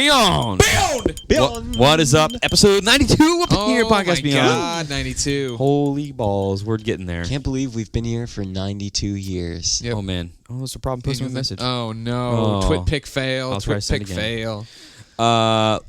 Beyond. What is up? Episode 92 up here, Podcast Beyond. Oh, my God, 92. Holy balls, we're getting there. Can't believe we've been here for 92 years. Yep. Oh, man. Oh, there's a problem posting a message. Oh, no. Twit pick fail. Twit pick fail. How's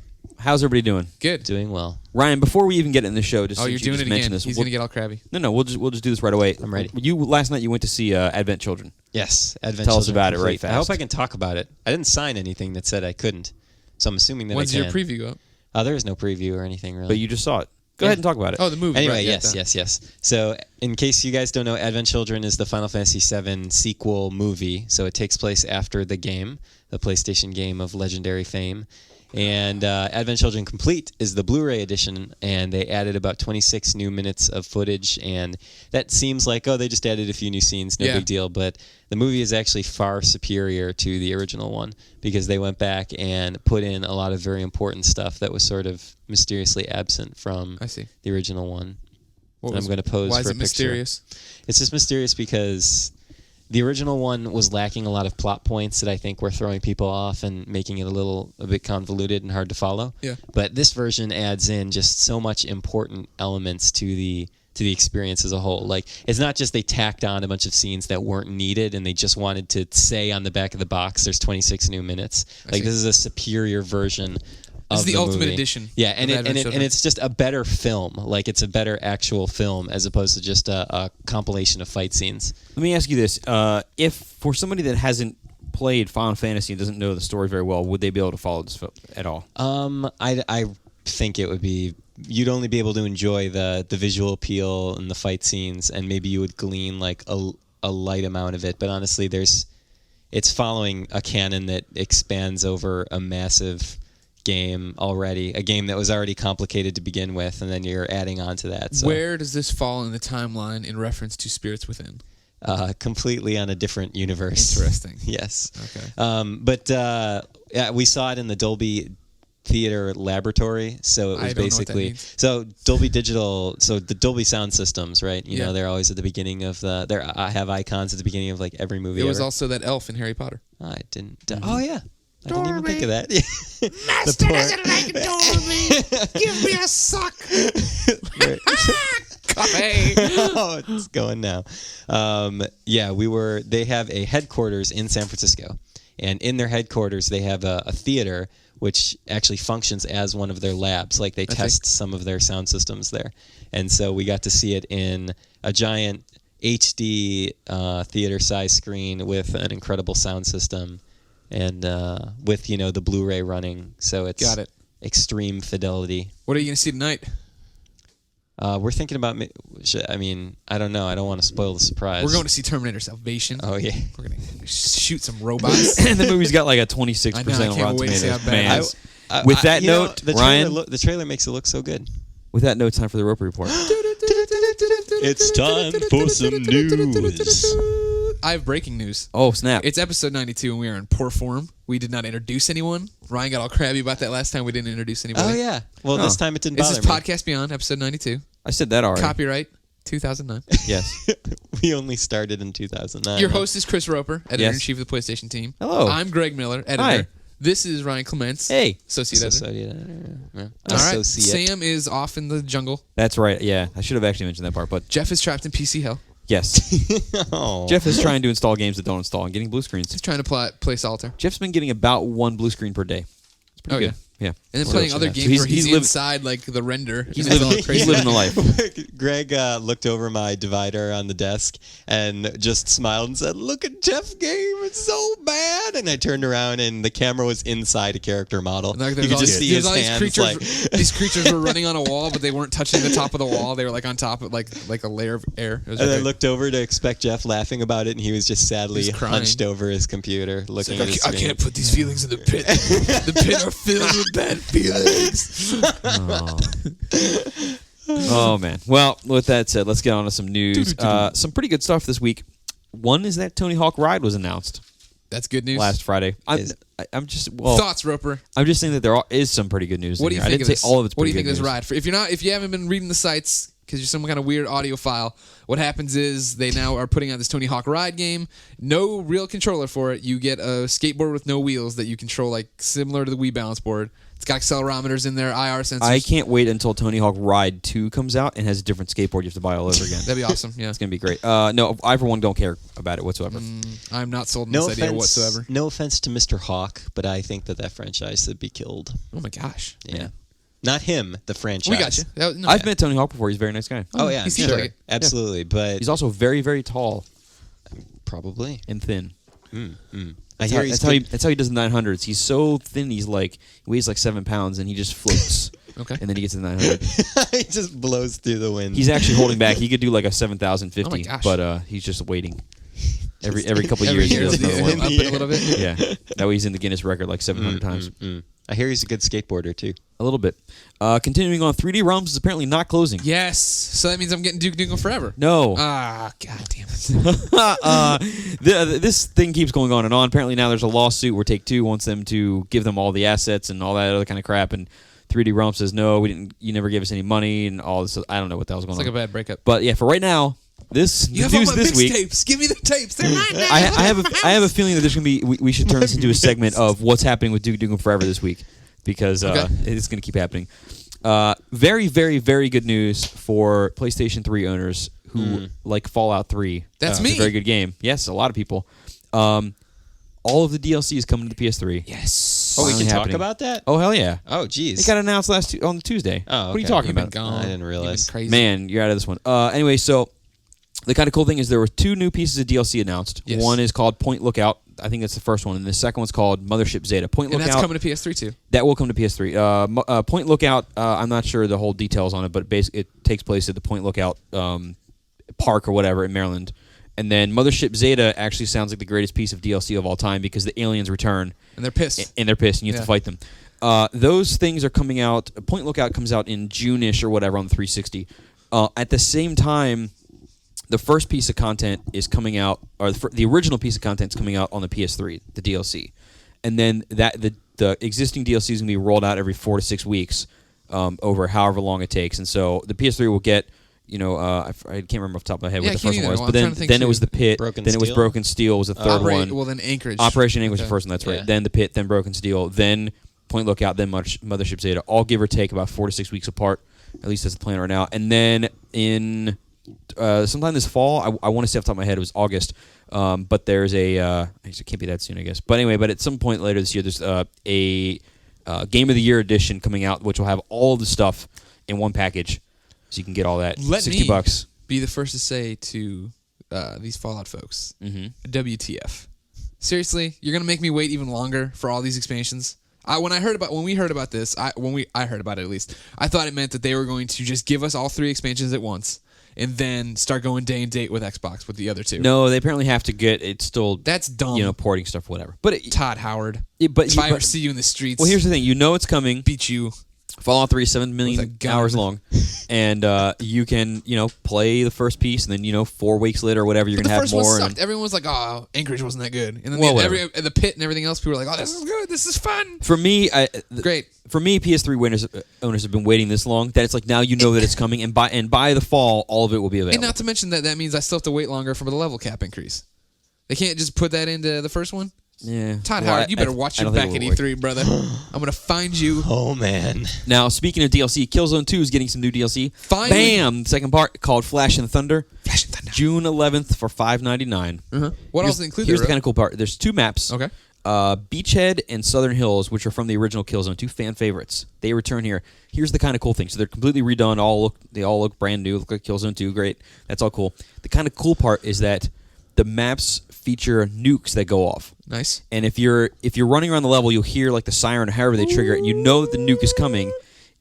everybody doing? Good. Doing well. Ryan, before we even get in the show, just you're doing it again. This, He's going to get all crabby. No, we'll just do this right away. I'm ready. Last night you went to see Advent Children. Yes, Advent Tell Children. us about it right fast. I hope I can talk about it. I didn't sign anything that said I couldn't, so I'm assuming that When's I can. your preview up? There is no preview or anything really. But you just saw it. Go ahead and talk about it. Oh, the movie. Anyway, right, yes. So, in case you guys don't know, Advent Children is the Final Fantasy VII sequel movie. So it takes place after the game, the PlayStation game of legendary fame. And Advent Children Complete is the Blu-ray edition, and they added about 26 new minutes of footage, and that seems like, they just added a few new scenes, no big deal, but the movie is actually far superior to the original one, because they went back and put in a lot of very important stuff that was sort of mysteriously absent from the original one. I'm going to pose for a picture. Why is it mysterious? It's just mysterious because the original one was lacking a lot of plot points that I think were throwing people off and making it a bit convoluted and hard to follow. Yeah. But this version adds in just so much important elements to the experience as a whole. Like, it's not just they tacked on a bunch of scenes that weren't needed and they just wanted to say on the back of the box there's 26 new minutes. This is a superior version. This is the ultimate edition. Yeah, and it's just a better film. Like, it's a better actual film as opposed to just a compilation of fight scenes. Let me ask you this. If, for somebody that hasn't played Final Fantasy and doesn't know the story very well, would they be able to follow this film at all? I think it would be... You'd only be able to enjoy the visual appeal and the fight scenes, and maybe you would glean, like, a light amount of it. But honestly, it's following a canon that expands over a massive game already, a game that was already complicated to begin with, and then you're adding on to that. So. Where does this fall in the timeline in reference to Spirits Within? Completely on a different universe. Interesting. Yes. Okay. But we saw it in the Dolby Theater Laboratory, so it was basically Dolby Digital. So the Dolby sound systems, right? You know, they're always at the beginning of I have icons at the beginning of like every movie. It was also that elf in Harry Potter. I didn't. Oh yeah. I didn't even think of that. Master doesn't like Dorothy. Give me a suck. Oh, it's going now. They have a headquarters in San Francisco, and in their headquarters they have a theater which actually functions as one of their labs. Like, they test some of their sound systems there, and so we got to see it in a giant HD theater-size screen with an incredible sound system. And with, the Blu-ray running, so it's extreme fidelity. What are you going to see tonight? We're thinking about... I don't know. I don't want to spoil the surprise. We're going to see Terminator Salvation. Oh, yeah. We're going to shoot some robots. And the movie's got like a 26% on Rotten Tomatoes. Man. With that note, Ryan... The trailer makes it look so good. With that note, it's time for the Roper Report. It's time for some news. I have breaking news. Oh, snap. It's episode 92, and we are in poor form. We did not introduce anyone. Ryan got all crabby about that last time we didn't introduce anybody. Oh, yeah. Well, this time it didn't bother me. This is Podcast Beyond, episode 92. I said that already. Copyright 2009. Yes. We only started in 2009. Your host is Chris Roper, editor-in-chief of the PlayStation team. Hello. I'm Greg Miller, editor. Hi. This is Ryan Clements. Hey. Associate editor. Yeah. All right. Sam is off in the jungle. That's right. Yeah. I should have actually mentioned that part, but... Jeff is trapped in PC hell. Yes. Oh. Jeff is trying to install games that don't install and getting blue screens. He's trying to play Solitaire. Jeff's been getting about one blue screen per day. It's pretty good. Yeah. And then playing other games where he's inside like the render. He's living the life. Greg looked over my divider on the desk and just smiled and said, "Look at Jeff's game. It's so bad." And I turned around and the camera was inside a character model. You could just see his hands. These creatures were running on a wall, but they weren't touching the top of the wall. They were like on top of like a layer of air. And I looked over to expect Jeff laughing about it, and he was just sadly hunched over his computer looking at his screen. I can't put these feelings in the pit. The pit are filled with bad feelings. Oh, man. Well, with that said, let's get on to some news. Some pretty good stuff this week. One is that Tony Hawk Ride was announced. That's good news. Last Friday. Thoughts, Roper? I'm just saying that there is some pretty good news. What do you think I didn't of this? say all of it's What do pretty you think good of this ride? If you haven't been reading the sites, because you're some kind of weird audiophile. What happens is they now are putting out this Tony Hawk Ride game. No real controller for it. You get a skateboard with no wheels that you control like similar to the Wii balance board. It's got accelerometers in there, IR sensors. I can't wait until Tony Hawk Ride 2 comes out and has a different skateboard you have to buy all over again. That'd be awesome. Yeah, It's going to be great. No, I for one don't care about it whatsoever. I'm not sold on this idea whatsoever. No offense to Mr. Hawk, but I think that franchise would be killed. Oh my gosh. Yeah. Not him, the franchise. We got you. I've met Tony Hawk before. He's a very nice guy. Oh, yeah, he seems sure. like it. Absolutely, but He's also very, very tall probably. and thin. I hear That's how he does the 900s. He's so thin. He weighs like 7 pounds, and he just floats. Okay. And then he gets to the 900. he just blows through the wind. He's actually holding back. He could do like a 7,050, Oh my gosh. but he's just waiting. Every couple of years, he Every does year, another one. up it a little bit. Yeah, that way he's in the Guinness record like 700 times. I hear he's a good skateboarder too. A little bit. Continuing on, 3D Realms is apparently not closing. Yes. So that means I'm getting Duke Nukem Forever. No. Ah, god damn it. This thing keeps going on and on. Apparently now there's a lawsuit where Take-Two wants them to give them all the assets and all that other kind of crap, and 3D Realms says no, we didn't. You never gave us any money and all this. I don't know what the hell's going It's on. like a bad breakup. But yeah, for right now, You have all news my this week. mixtapes. Give me the tapes. They're mine now. I have a feeling that there's gonna be. We should turn this into a segment of what's happening with Duke Nukem Forever this week, because it's gonna keep happening. Very, very, very good news for PlayStation 3 owners who like Fallout 3. That's It's me. a very good game. Yes, a lot of people. All of the DLC is coming to the PS3. Yes. Oh, we Finally can talk happening. about that? Oh hell yeah! Oh, geez. It got announced on Tuesday. Oh, What are you okay. talking You've been about? gone. I didn't realize. You've been crazy. Man, you're out of this one. Anyway, so the kind of cool thing is there were 2 new pieces of DLC announced. Yes. One is called Point Lookout. I think that's the first one, and the second one's called Mothership Zeta. Point And Lookout. that's coming to PS3 too. That will come to PS3. Point Lookout, I'm not sure the whole details on it, but basically it takes place at the Point Lookout park or whatever in Maryland. And then Mothership Zeta actually sounds like the greatest piece of DLC of all time because the aliens return. And they're pissed. And they're pissed, and you have Yeah. to fight them. Those things are coming out. Point Lookout comes out in June-ish or whatever on the 360. At the same time, the first piece of content is coming out, or the original piece of content is coming out on the PS3, the DLC. And then the existing DLC is going to be rolled out every 4 to 6 weeks over however long it takes. And so the PS3 will get, I can't remember off the top of my head Yeah, what the I can't first one either. was. Well, But I'm trying to think then it too. was the Pit. Broken Then it was Steel? Broken Steel was the third one. Well, then Anchorage. Operation Anchorage was Okay. the first one, that's right. Yeah. Then the Pit, then Broken Steel, then Point Lookout, then Mothership Zeta. All give or take about 4 to 6 weeks apart. At least that's the plan right now. And then in sometime this fall, I want to say off the top of my head it was August, but there's it can't be that soon, I guess. But anyway, but at some point later this year, there's a Game of the Year edition coming out, which will have all the stuff in one package, so you can get all that. Let me $60. be the first to say to these Fallout folks, WTF. Seriously, you're gonna make me wait even longer for all these expansions? When we heard about this, I heard about it at least, I thought it meant that they were going to just give us all 3 expansions at once and then start going day and date with Xbox with the other 2. No, they apparently have to get it's still That's dumb. porting stuff, whatever. But Todd Howard. but If I ever see you in the streets, well, here's the thing: it's coming. beat you. Fallout 3 is 7 With a million gun. hours long, and you can play the first piece, and then 4 weeks later or whatever you're But the gonna have first more. one and sucked. Everyone was like, "Oh, Anchorage wasn't that good," and then Well, the Pit and everything else, people were like, "Oh, this is good. This is fun." for me, Great. For me, PS3 owners have been waiting this long that it's like now that it's coming, and by the fall, all of it will be available. And not to mention that means I still have to wait longer for the level cap increase. They can't just put that into the first one. Yeah, Todd Well, Howard, you better watch I your don't think back it at will E3, brother. I'm gonna find you. Oh, man. Now, speaking of DLC, Killzone 2 is getting some new DLC. Finally. Bam! The second part called Flash and Thunder. Flash and Thunder. June 11th for $5.99. What else is included? Here's the kind of cool part. There's 2 maps. Okay. Beachhead and Southern Hills, which are from the original Killzone, 2 fan favorites. They return here. Here's the kind of cool thing. So they're completely redone. They all look brand new. Look like Killzone 2. Great. That's all cool. The kind of cool part is that the maps feature nukes that go off. Nice. And if you're running around the level, you'll hear like the siren or however they trigger it, and you know that the nuke is coming.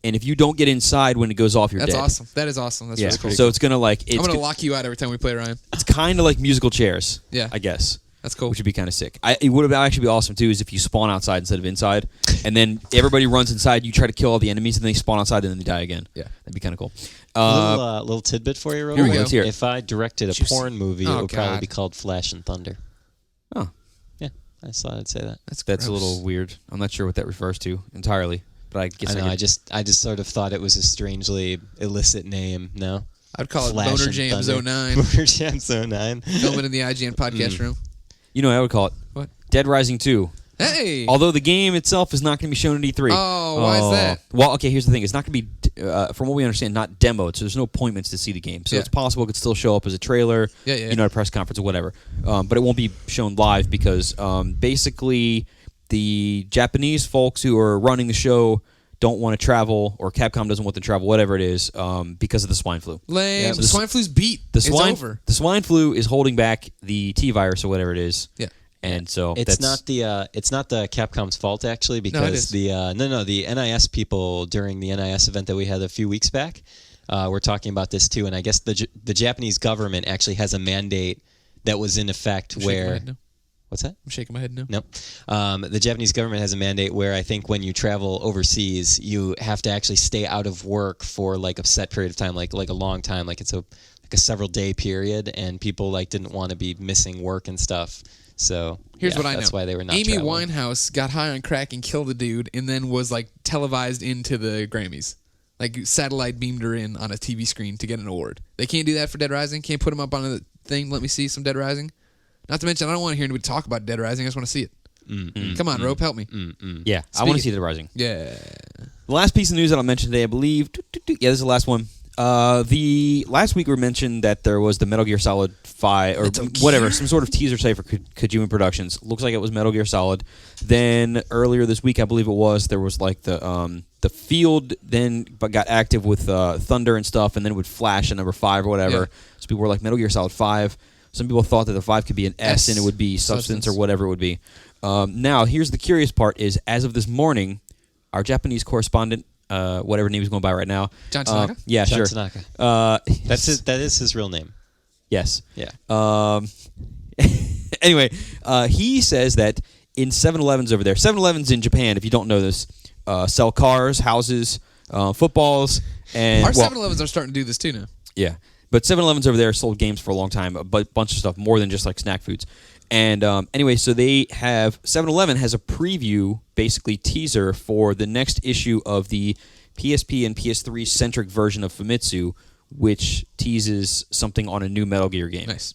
And if you don't get inside when it goes off, you're That's dead. awesome. That is awesome. That's Yeah. really cool. So it's gonna I'm gonna lock you out every time we play, Ryan. it's kind of like musical chairs. Yeah. I guess. That's cool. Which would be kind of sick. It would actually be awesome too, is if you spawn outside instead of inside, and then everybody runs inside. You try to kill all the enemies, and then they spawn outside, and then they die again. Yeah. That'd be kind of cool. Little tidbit for you, real Here we quick. go. Let's hear it. If I directed a Juicy. porn movie, Oh, it would probably God. be called Flash and Thunder. Oh, Yeah, I just thought I'd say that. That's that's a gross. little weird. I'm not sure what that refers to entirely, but I guess I know. could- I just sort of thought it was a strangely illicit name. No. I'd call Flash it Boner and Jams Thunder. 09. Boner Jams 09. Filming in the IGN podcast room. You know what I would call it? What? Dead Rising 2. Hey! Although the game itself is not going to be shown at E3. Oh, why is that? Well, okay, here's the thing. It's not going to be, from what we understand, not demoed, so there's no appointments to see the game. So Yeah. it's possible it could still show up as a trailer, Yeah. at a press conference or whatever. But it won't be shown live because basically the Japanese folks who are running the show don't want to travel, or Capcom doesn't want to travel, whatever it is, because of the swine flu. Lame. So the swine flu's beat. It's over. The swine flu is holding back the T-virus or whatever it is. Yeah. And so It's that's not the Capcom's fault actually, because is. the NIS people during the NIS event that we had a few weeks back were talking about this too, and I guess the Japanese government actually has a mandate that was in effect I'm shaking my where. head no. What's that? I'm shaking my head no. Nope. The Japanese government has a mandate where I think when you travel overseas, you have to actually stay out of work for like a set period of time, like a long time, like it's a several day period, and people like didn't want to be missing work and stuff. So Here's what I know. That's why they were not Amy traveling. Winehouse got high on crack and killed a dude, and then was like televised into the Grammys. Like satellite beamed her in on a TV screen to get an award. They can't do that for Dead Rising. Can't put him up on a thing. Let me see some Dead Rising. Not to mention, I don't want to hear anybody talk about Dead Rising. I just want to see it. Come on, Rope, help me. yeah. I want to see Dead Rising. Yeah. The last piece of news that I'll mention today, I believe. Yeah, this is the last one. The last week we mentioned that there was the Metal Gear Solid 5 or whatever, some sort of teaser site for Kojima Productions. Looks like it was Metal Gear Solid. Then earlier this week, I believe it was, there was like the field then got active with Thunder and stuff, and then it would flash at number 5 or whatever. Yeah. So people were like Metal Gear Solid 5. Some people thought that the 5 could be an S and it would be Substance or whatever it would be. Now, here's the curious part is, as of this morning, our Japanese correspondent, whatever name he's going by right now. John Tanaka? Yeah, John sure. Tanaka. That is his real name. Yes. Yeah. Anyway, he says that in 7-Elevens over there, 7-Elevens in Japan, if you don't know this, sell cars, houses, footballs, and Our 7-Elevens are starting to do this too now. yeah. But 7-Elevens over there sold games for a long time, a bunch of stuff, more than just like snack foods. And anyway, so they have 7-Eleven has a preview, basically teaser for the next issue of the PSP and PS3 centric version of Famitsu, which teases something on a new Metal Gear game. Nice.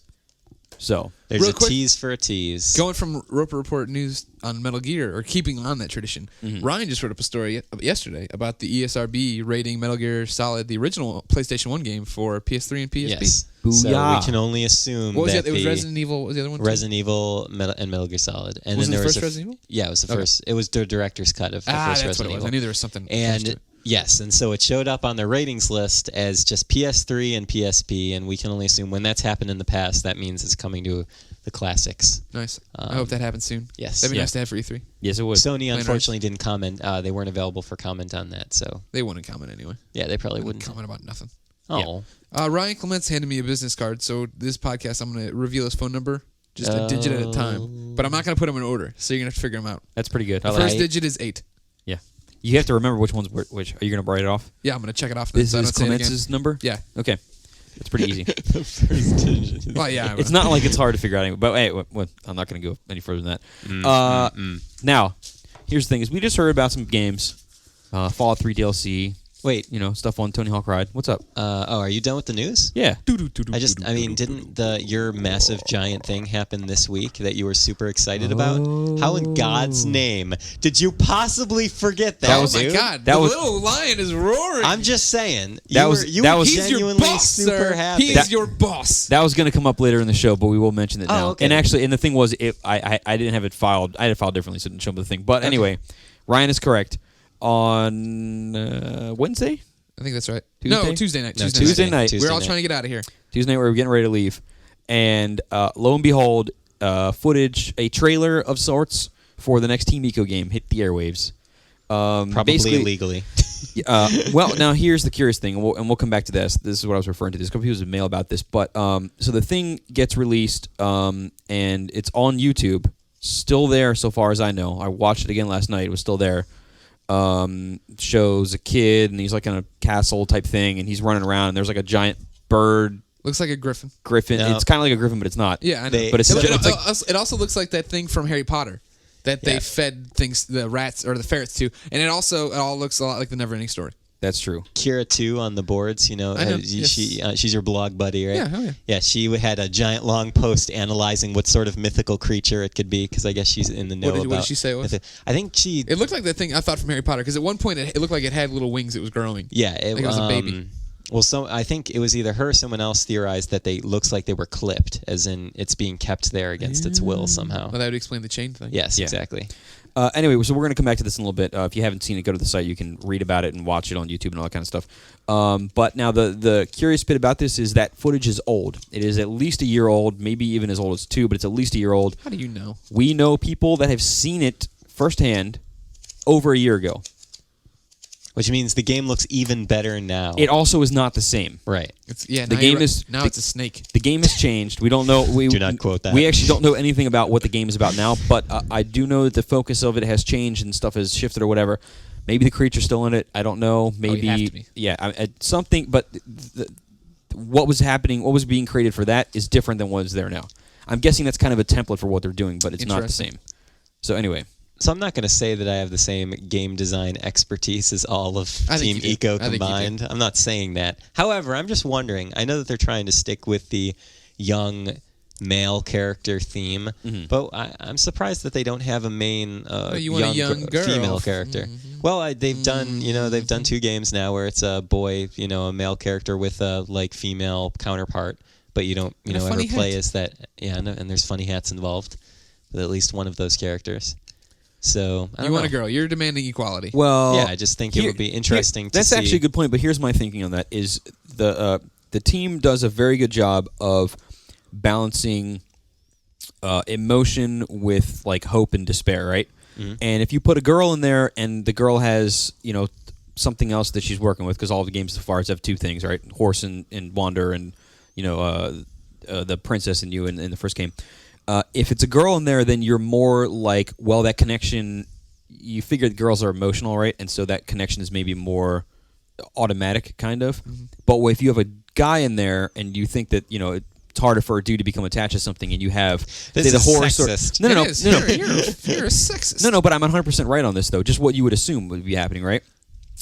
So There's Real a quick, tease for a tease. Going from Roper Report news on Metal Gear, or keeping on that tradition, Ryan just wrote up a story yesterday about the ESRB rating Metal Gear Solid, the original PlayStation 1 game, for PS3 and PSP. Yes. So Booyah. we can only assume What was that it? It was Resident Evil. What was the other one? too? Resident Evil and Metal Gear Solid. And Was then it there the was first Resident Evil? Yeah, it was the Okay. first. It was the director's cut of the Ah, first that's what Resident it was. Evil. I knew there was something attached to And it. yes, and so it showed up on the ratings list as just PS3 and PSP, and we can only assume when that's happened in the past, that means it's coming to the classics. Nice. I hope that happens soon. Yes. That'd be Yeah. nice to have for E3. yes, it would. Sony Plain unfortunately didn't comment. They weren't available for comment on that, so They wouldn't comment anyway. yeah, they probably They wouldn't. comment about nothing. Oh, Ryan Clements handed me a business card, so this podcast I'm going to reveal his phone number just a digit at a time. But I'm not going to put them in order, so you're going to have to figure them out. That's pretty good. I The like first it. digit is 8. Yeah. You have to remember which one's which. Are you going to write it off? Yeah, I'm going to check it off. This so I is don't say it again. Clements' number? Yeah. Okay. It's pretty easy. the first digit. Well, yeah. It's not like it's hard to figure out anyway. But hey, I'm not going to go any further than that. Now, here's the thing: is we just heard about some games, Fallout 3 DLC. Wait, Stuff on Tony Hawk Ride. What's up? are you done with the news? Yeah. I mean, didn't your massive giant thing happen this week that you were super excited about? How in God's name did you possibly forget that? Oh my dude? God! That the was- little lion is roaring. I'm just saying. That was- that was- He's your genuinely boss, super sir. happy. He's your boss. That was going to come up later in the show, but we will mention it now. okay. And actually, and the thing was, I didn't have it filed. I had it filed differently, so it didn't show me the thing. But anyway, Ryan is correct. On Wednesday? I think that's right. Tuesday? No, Tuesday night. No, Tuesday night. Tuesday We're all night. trying to get out of here. Tuesday night, we were getting ready to leave. And lo and behold, footage, a trailer of sorts for the next Team Eco game hit the airwaves. Probably basically- illegally. Well, now here's the curious thing, and we'll come back to this. This is what I was referring to. There's a couple people who mail about this, but so the thing gets released, and it's on YouTube, still there so far as I know. I watched it again last night; it was still there. Shows a kid, and he's like in a castle type thing, and he's running around, and there's like a giant bird Looks like a griffin. griffin. No. it's kind of like a griffin, but it's not. Yeah, I know. They- But it's It also looks like that thing from Harry Potter that they Yeah. fed things, the rats or the ferrets to, and it all looks a lot like the Neverending Story. That's true. Kira 2 on the boards, I know, yes. she's your blog buddy, right? Yeah, oh yeah. Yeah, she had a giant long post analyzing what sort of mythical creature it could be, because I guess she's in the know about. What did she say it was? I think she... It looked like the thing I thought from Harry Potter, because at one point it looked like it had little wings it was growing. Yeah. It was a baby. Well, I think it was either her or someone else theorized that looks like they were clipped, as in it's being kept there against its will somehow. Well, that would explain the chain thing. Yes, exactly. Anyway, so we're going to come back to this in a little bit. If you haven't seen it, go to the site. You can read about it and watch it on YouTube and all that kind of stuff. But now the curious bit about this is that footage is old. It is at least a year old, maybe even as old as 2, but it's at least a year old. How do you know? We know people that have seen it firsthand over a year ago. Which means the game looks even better now. It also is not the same. Right. The game is now it's a snake. The game has changed. We don't know. Do not quote that. We actually don't know anything about what the game is about now, but I do know that the focus of it has changed and stuff has shifted or whatever. Maybe the creature's still in it. I don't know. Maybe you have to be. Yeah, something. But what was happening, what was being created for that is different than what is there now. I'm guessing that's kind of a template for what they're doing, but it's not the same. So anyway. So I'm not going to say that I have the same game design expertise as all of Team Eco combined. I'm not saying that. However, I'm just wondering. I know that they're trying to stick with the young male character theme, but I'm surprised that they don't have a main young girl. Female character. Well, they've done 2 games now where it's a boy, a male character with a female counterpart, but you don't ever play as that. Yeah, and there's funny hats involved with at least one of those characters. So I don't you want know. a girl. You're demanding equality. Well, yeah, I just think it would be interesting to see. That's actually a good point, but here's my thinking on that: is the team does a very good job of balancing emotion with hope and despair, right? Mm-hmm. And if you put a girl in there, and the girl has something else that she's working with, because all the games so far have 2 things, right? Horse and Wander, and the princess and you in the first game. If it's a girl in there, then you're more that connection, you figure that girls are emotional, right? And so that connection is maybe more automatic, kind of. Mm-hmm. But if you have a guy in there and you think that, it's harder for a dude to become attached to something, and you have the horse sexist. No. You're a sexist. No, but I'm 100% right on this, though. Just what you would assume would be happening, right?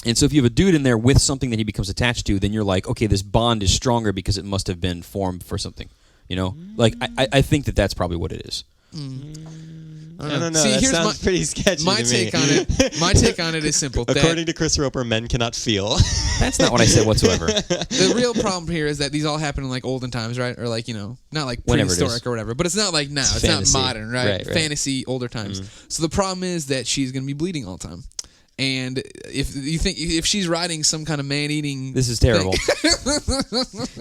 And so if you have a dude in there with something that he becomes attached to, then you're like, okay, this bond is stronger because it must have been formed for something. I think that's probably what it is. I don't know. See, that sounds pretty sketchy my to take me. on it. My take on it is simple. According to Chris Roper, men cannot feel. That's not what I said whatsoever. The real problem here is that these all happen in olden times, right? Or not prehistoric or whatever. But it's not now. It's fantasy. Not modern, right? Right. Fantasy, older times. So the problem is that she's going to be bleeding all the time. And if she's riding some kind of man-eating... This is terrible.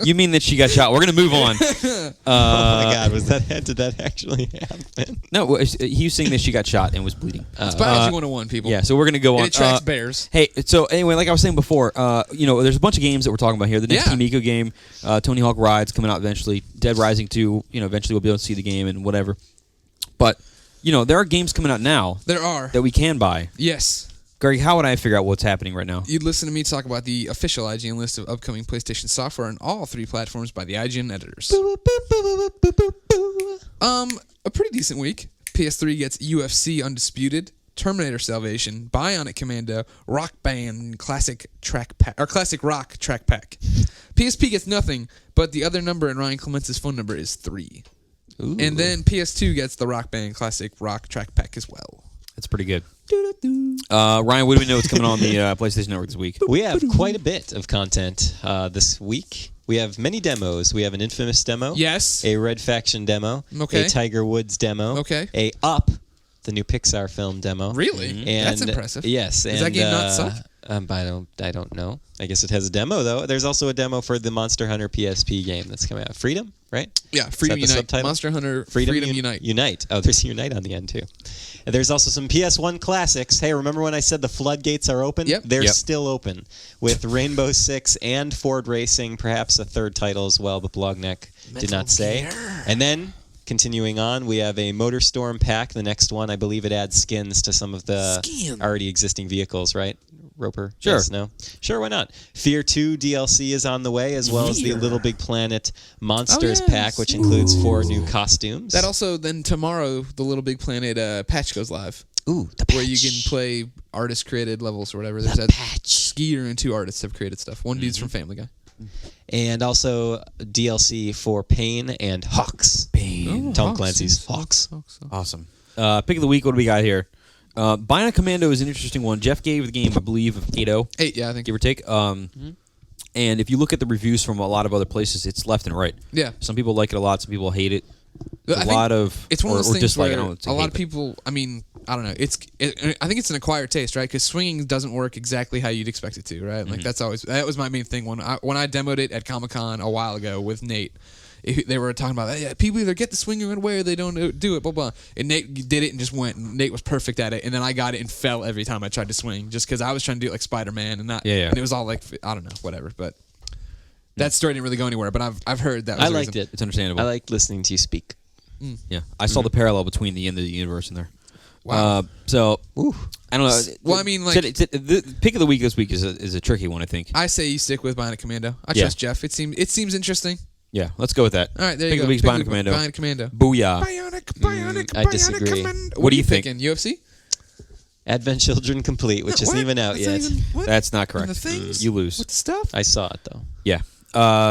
You mean that she got shot. We're going to move on. Oh my God, did that actually happen? No, he was saying that she got shot and was bleeding. It's Biology 101, people. Yeah, so we're going to go on. And it tracks bears. Hey, so anyway, like I was saying before, there's a bunch of games that we're talking about here. The next Team Eco game, Tony Hawk Rides coming out eventually. Dead Rising 2, eventually we'll be able to see the game and whatever. But, there are games coming out now. There are. That we can buy. Yes. Greg, how would I figure out what's happening right now? You'd listen to me talk about the official IGN list of upcoming PlayStation software on all 3 platforms by the IGN editors. A pretty decent week. PS3 gets UFC Undisputed, Terminator Salvation, Bionic Commando, Rock Band Classic Rock Track Pack. PSP gets nothing, but the other number in Ryan Clements's phone number is 3. Ooh. And then PS2 gets the Rock Band Classic Rock Track Pack as well. That's pretty good. Ryan, what do we know what's coming on the PlayStation Network this week? We have quite a bit of content this week. We have many demos. We have an Infamous demo. Yes. A Red Faction demo. Okay. A Tiger Woods demo. Okay. A Up, the new Pixar film demo. Really? Mm-hmm. That's impressive. Yes. Does that game not suck? I don't know. I guess it has a demo, though. There's also a demo for the Monster Hunter PSP game that's coming out. Freedom, right? Yeah, Freedom Unite. Subtitle? Monster Hunter Freedom Unite. Unite. Oh, there's Unite on the end, too. And there's also some PS1 classics. Hey, remember when I said the floodgates are open? Yep. They're still open. With Rainbow Six and Ford Racing, perhaps a third title as well, but Blogneck did not say. And then... continuing on, we have a Motorstorm pack. The next one, I believe it adds skins to some of the already existing vehicles, right? Roper? Sure. Yes, no? Sure, why not? Fear 2 DLC is on the way, as well as the Little Big Planet Monsters pack, which includes 4 new costumes. That also, then tomorrow, the Little Big Planet patch goes live. Ooh, the patch. Where you can play artist-created levels or whatever. There's patch. Skeeter and 2 artists have created stuff. One dude's from Family Guy. And also DLC for Pain and Hawks. Pain. Tom Hawks, Clancy's yes. Hawks. Awesome. Pick of the week. What do we got here? Bionic Commando is an interesting one. Jeff gave the game, I believe, of 8.0. 8, yeah, I think. Give or take. And if you look at the reviews from a lot of other places, it's left and right. Yeah. Some people like it a lot. Some people hate it. I think it's one of those things dislike where it. a lot of people. I mean, I don't know. I think it's an acquired taste, right? Because swinging doesn't work exactly how you'd expect it to, right? Like that was my main thing when I demoed it at Comic-Con a while ago with Nate. They were talking about people either get the swing right away or they don't do it, blah blah. And Nate did it and just went. And Nate was perfect at it, and then I got it and fell every time I tried to swing, just because I was trying to do it like Spider-Man and not. Yeah. And it was all like, I don't know, whatever. But that story didn't really go anywhere. But I've heard that. Was I the liked reason. it. It's understandable. I liked listening to you speak. Yeah, I saw the parallel between the end of the universe in there. Wow. So I don't know. Well, I mean, like the pick of the week this week is a tricky one, I think. I say you stick with Bionic Commando. I Yeah. trust Jeff. It seems interesting. Yeah, let's go with that. All right, there pick you of go. the week's Bionic Commando. Bionic Commando. Booyah. I disagree. Commando. What do you think? thinking? UFC? Advent Children Complete, which isn't What? even out That's yet. not even- what? That's not correct. And the things? You lose. With the stuff? I saw it though. Yeah.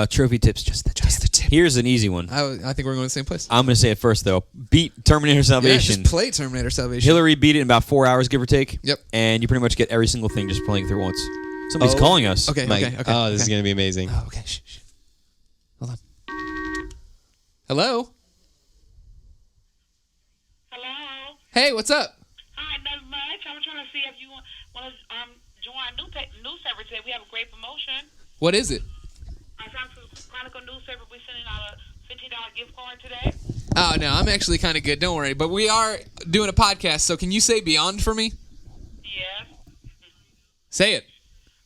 Trophy tips, just the tip. Here's an easy one. I think we're going to the same place. I'm going to say it first, though. Beat Terminator Yeah, Salvation. just play Terminator Salvation. Hillary beat it in about 4 hours, give or take. Yep. And you pretty much get every single thing just playing through once. Somebody's Oh. calling us. Okay, Mike, okay. oh, this is okay. going to be amazing. Oh, okay. Shh. Hold on. Hello? Hello. Hey, what's up? Hi, not much. I'm trying to see if you want to join new service. We have a great promotion. What is it? I found some Chronicle news service. We're sending out a $50 gift card today. Oh, no, I'm actually kind of good. Don't worry. But we are doing a podcast, so can you say Beyond for me? Yes. Say it.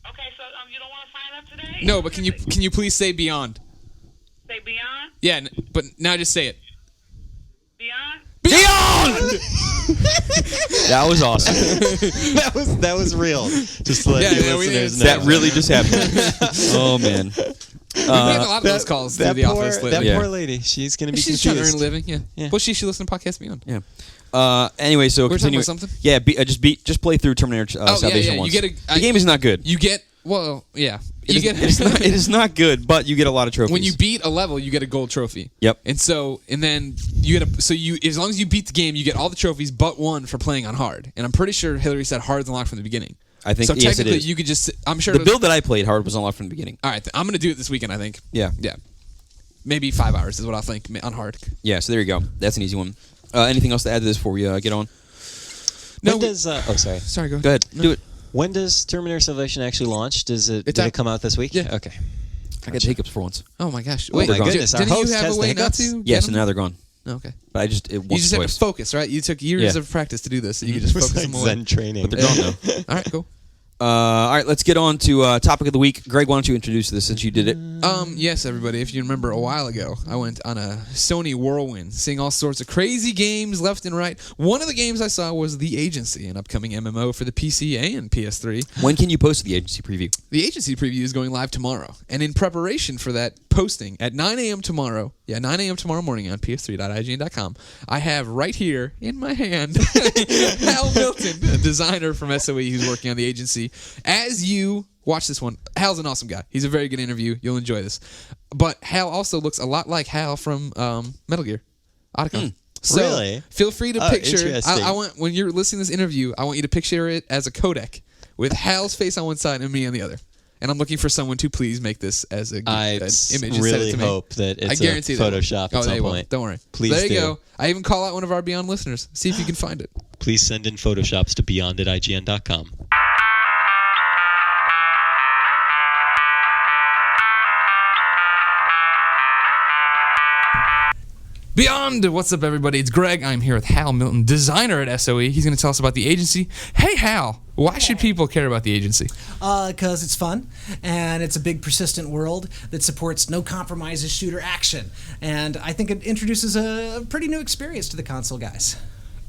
Okay, so you don't want to sign up today? No, but can you please say Beyond? Say Beyond? Yeah, but now just say it. Beyond? Beyond! That was awesome. that was real. Just to let Yeah, you yeah, we listeners did. know. That really just happened. Oh, man. We've had a lot of those calls through the office lately. That Yeah. poor lady. She's going to be She's trying to earn a confused. living, yeah. Yeah. Well, she should listen to Podcast Beyond. Yeah. Anyway, so We're talking continue. about something? Yeah, just play through Terminator Salvation yeah. once. You get the game is not good. You get, well, yeah. It is not good, but you get a lot of trophies. When you beat a level, you get a gold trophy. Yep. And then you get as long as you beat the game, you get all the trophies but one for playing on hard. And I'm pretty sure Hillary said hard's unlocked from the beginning. I think so. Yes, it Technically, is. you could just. I'm sure The build that I played hard was unlocked from the beginning. All right, I'm gonna do it this weekend. I think. Yeah. Yeah. Maybe 5 hours is what I think on hard. Yeah. So there you go. That's an easy one. Anything else to add to this before we get on? No. When does sorry. Sorry, go ahead. Go ahead. No. Do it. When does Terminator Salvation actually launch? Did It's it out. come out this week? Yeah. Okay. I got hiccups for once. Oh my gosh. Oh Wait, my gone. goodness. Our Didn't you host have has a the way not hiccups? to? Yes, get and them? now they're gone. Okay. But it You once just or have to twice. focus, right? You took years Yeah. of practice to do this, so you could just It was focus like them away. Zen training. But they're gone now. All right, cool. All right, let's get on to topic of the week. Greg, why don't you introduce this since you did it? Yes, everybody. If you remember a while ago, I went on a Sony whirlwind, seeing all sorts of crazy games left and right. One of the games I saw was The Agency, an upcoming MMO for the PC and PS3. When can you post the agency preview? The Agency preview is going live tomorrow, and in preparation for that posting at 9 a.m. tomorrow, 9 a.m. tomorrow morning on ps3.ign.com, I have right here in my hand Hal Milton, a designer from SOE who's working on The Agency. As you watch this one, Hal's an awesome guy. He's a very good interview. You'll enjoy this. But Hal also looks a lot like Hal from Metal Gear Otacon. So Really? feel free to Oh, picture. interesting. I want when you're listening to this interview, I want you to picture it as a codec with Hal's face on one side and me on the other. And I'm looking for someone to please make this as an I image. and send it really to me. hope that it's I guarantee they will. Photoshop Oh, at they some will. point. Don't worry. Please there you do. go. I even call out one of our Beyond listeners. See if you can find it. Please send in Photoshops to beyond@ign.com. Beyond, what's up, everybody? It's Greg. I'm here with Hal Milton, designer at SOE. He's going to tell us about the agency. Hey, Hal, why should people care about the agency? Because it's fun, and it's a big, persistent world that supports no compromises shooter action. And I think it introduces a pretty new experience to the console guys.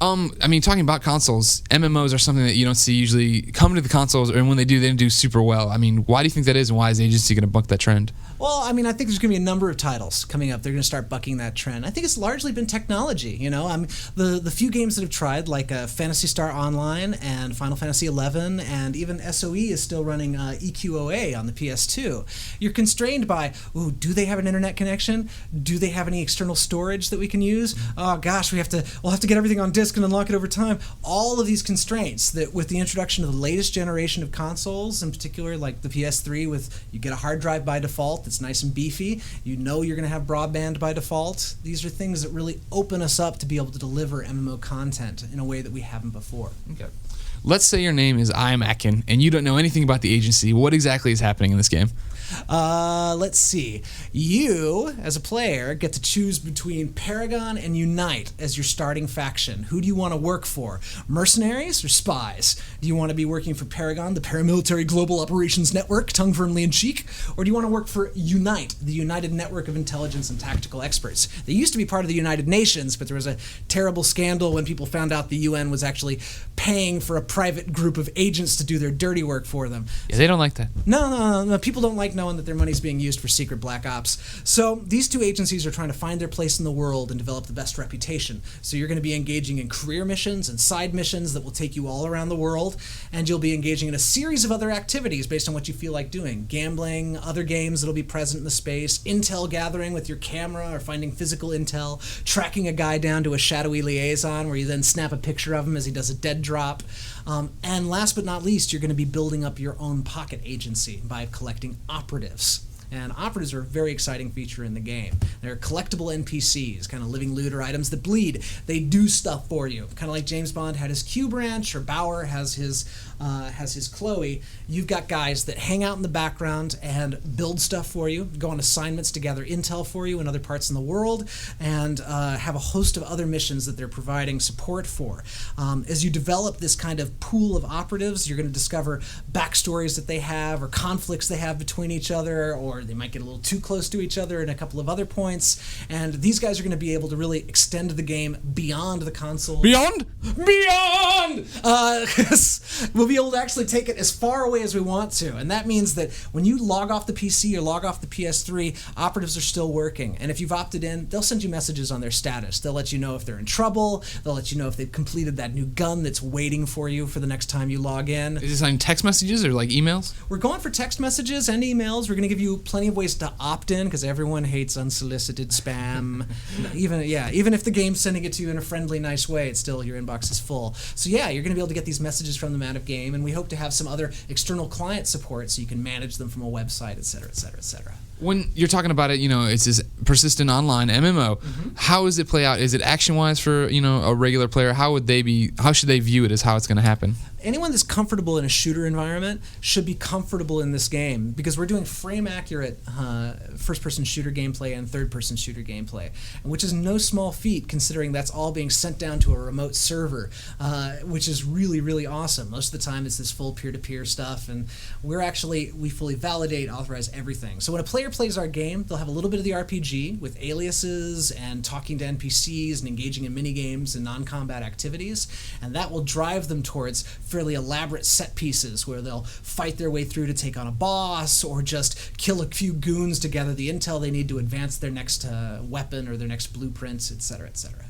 I mean, talking about consoles, MMOs are something that you don't see usually come to the consoles, and when they do, they do super well. I mean, why do you think that is, and why is Agency going to buck that trend? Well, I mean, I think there's going to be a number of titles coming up. They're going to start bucking that trend. I think it's largely been technology. You know, the few games that have tried, like Phantasy Star Online and Final Fantasy XI, and even SOE is still running EQOA on the PS2. You're constrained by, do they have an internet connection? Do they have any external storage that we can use? Oh gosh, we'll have to get everything on disk and unlock it over time. All of these constraints that with the introduction of the latest generation of consoles, in particular like the PS3, with you get a hard drive by default that's nice and beefy, you know you're going to have broadband by default. These are things that really open us up to be able to deliver MMO content in a way that we haven't before. Okay. Let's say your name is Iamakkin, and you don't know anything about the Agency. What exactly is happening in this game? Let's see. You, as a player, get to choose between Paragon and Unite as your starting faction. Who do you want to work for? Mercenaries or spies? Do you want to be working for Paragon, the paramilitary global operations network, tongue firmly in cheek? Or do you want to work for Unite, the United Network of Intelligence and Tactical Experts? They used to be part of the United Nations, but there was a terrible scandal when people found out the UN was actually paying for a private group of agents to do their dirty work for them. Yeah, they don't like that. No. People don't like knowing that their money's being used for secret black ops. So these two agencies are trying to find their place in the world and develop the best reputation. So you're going to be engaging in career missions and side missions that will take you all around the world, and you'll be engaging in a series of other activities based on what you feel like doing. Gambling, other games that'll be present in the space, intel gathering with your camera or finding physical intel, tracking a guy down to a shadowy liaison where you then snap a picture of him as he does a dead drop. And last but not least, you're going to be building up your own pocket agency by collecting operatives. And operatives are a very exciting feature in the game. They're collectible NPCs, kind of living looter items that bleed. They do stuff for you, kind of like James Bond had his Q branch, or Bauer has his Chloe. You've got guys that hang out in the background and build stuff for you, go on assignments to gather intel for you in other parts in the world, and have a host of other missions that they're providing support for. As you develop this kind of pool of operatives, you're going to discover backstories that they have, or conflicts they have between each other, or they might get a little too close to each other in a couple of other points. And these guys are going to be able to really extend the game beyond the console. Beyond? We'll be able to actually take it as far away as we want to. And that means that when you log off the PC or log off the PS3, operatives are still working. And if you've opted in, they'll send you messages on their status. They'll let you know if they're in trouble. They'll let you know if they've completed that new gun that's waiting for you for the next time you log in. Is this on text messages or like emails? We're going for text messages and emails. We're going to give you plenty of ways to opt in, because everyone hates unsolicited spam. Even if the game's sending it to you in a friendly, nice way, it's still, your inbox is full. So yeah, you're going to be able to get these messages from them out of game, and we hope to have some other external client support so you can manage them from a website, et cetera, et cetera, et cetera. When you're talking about it, it's this persistent online MMO. Mm-hmm. How does it play out? Is it action-wise for, a regular player? How should they view it as how it's going to happen? Anyone that's comfortable in a shooter environment should be comfortable in this game, because we're doing frame-accurate first-person shooter gameplay and third-person shooter gameplay, which is no small feat considering that's all being sent down to a remote server, which is really, really awesome. Most of the time it's this full peer-to-peer stuff, and we fully validate, authorize everything. So when a player plays our game, they'll have a little bit of the RPG with aliases and talking to NPCs and engaging in mini-games and non-combat activities, and that will drive them towards fairly elaborate set pieces where they'll fight their way through to take on a boss, or just kill a few goons to gather the intel they need to advance their next weapon or their next blueprints, etc., etc.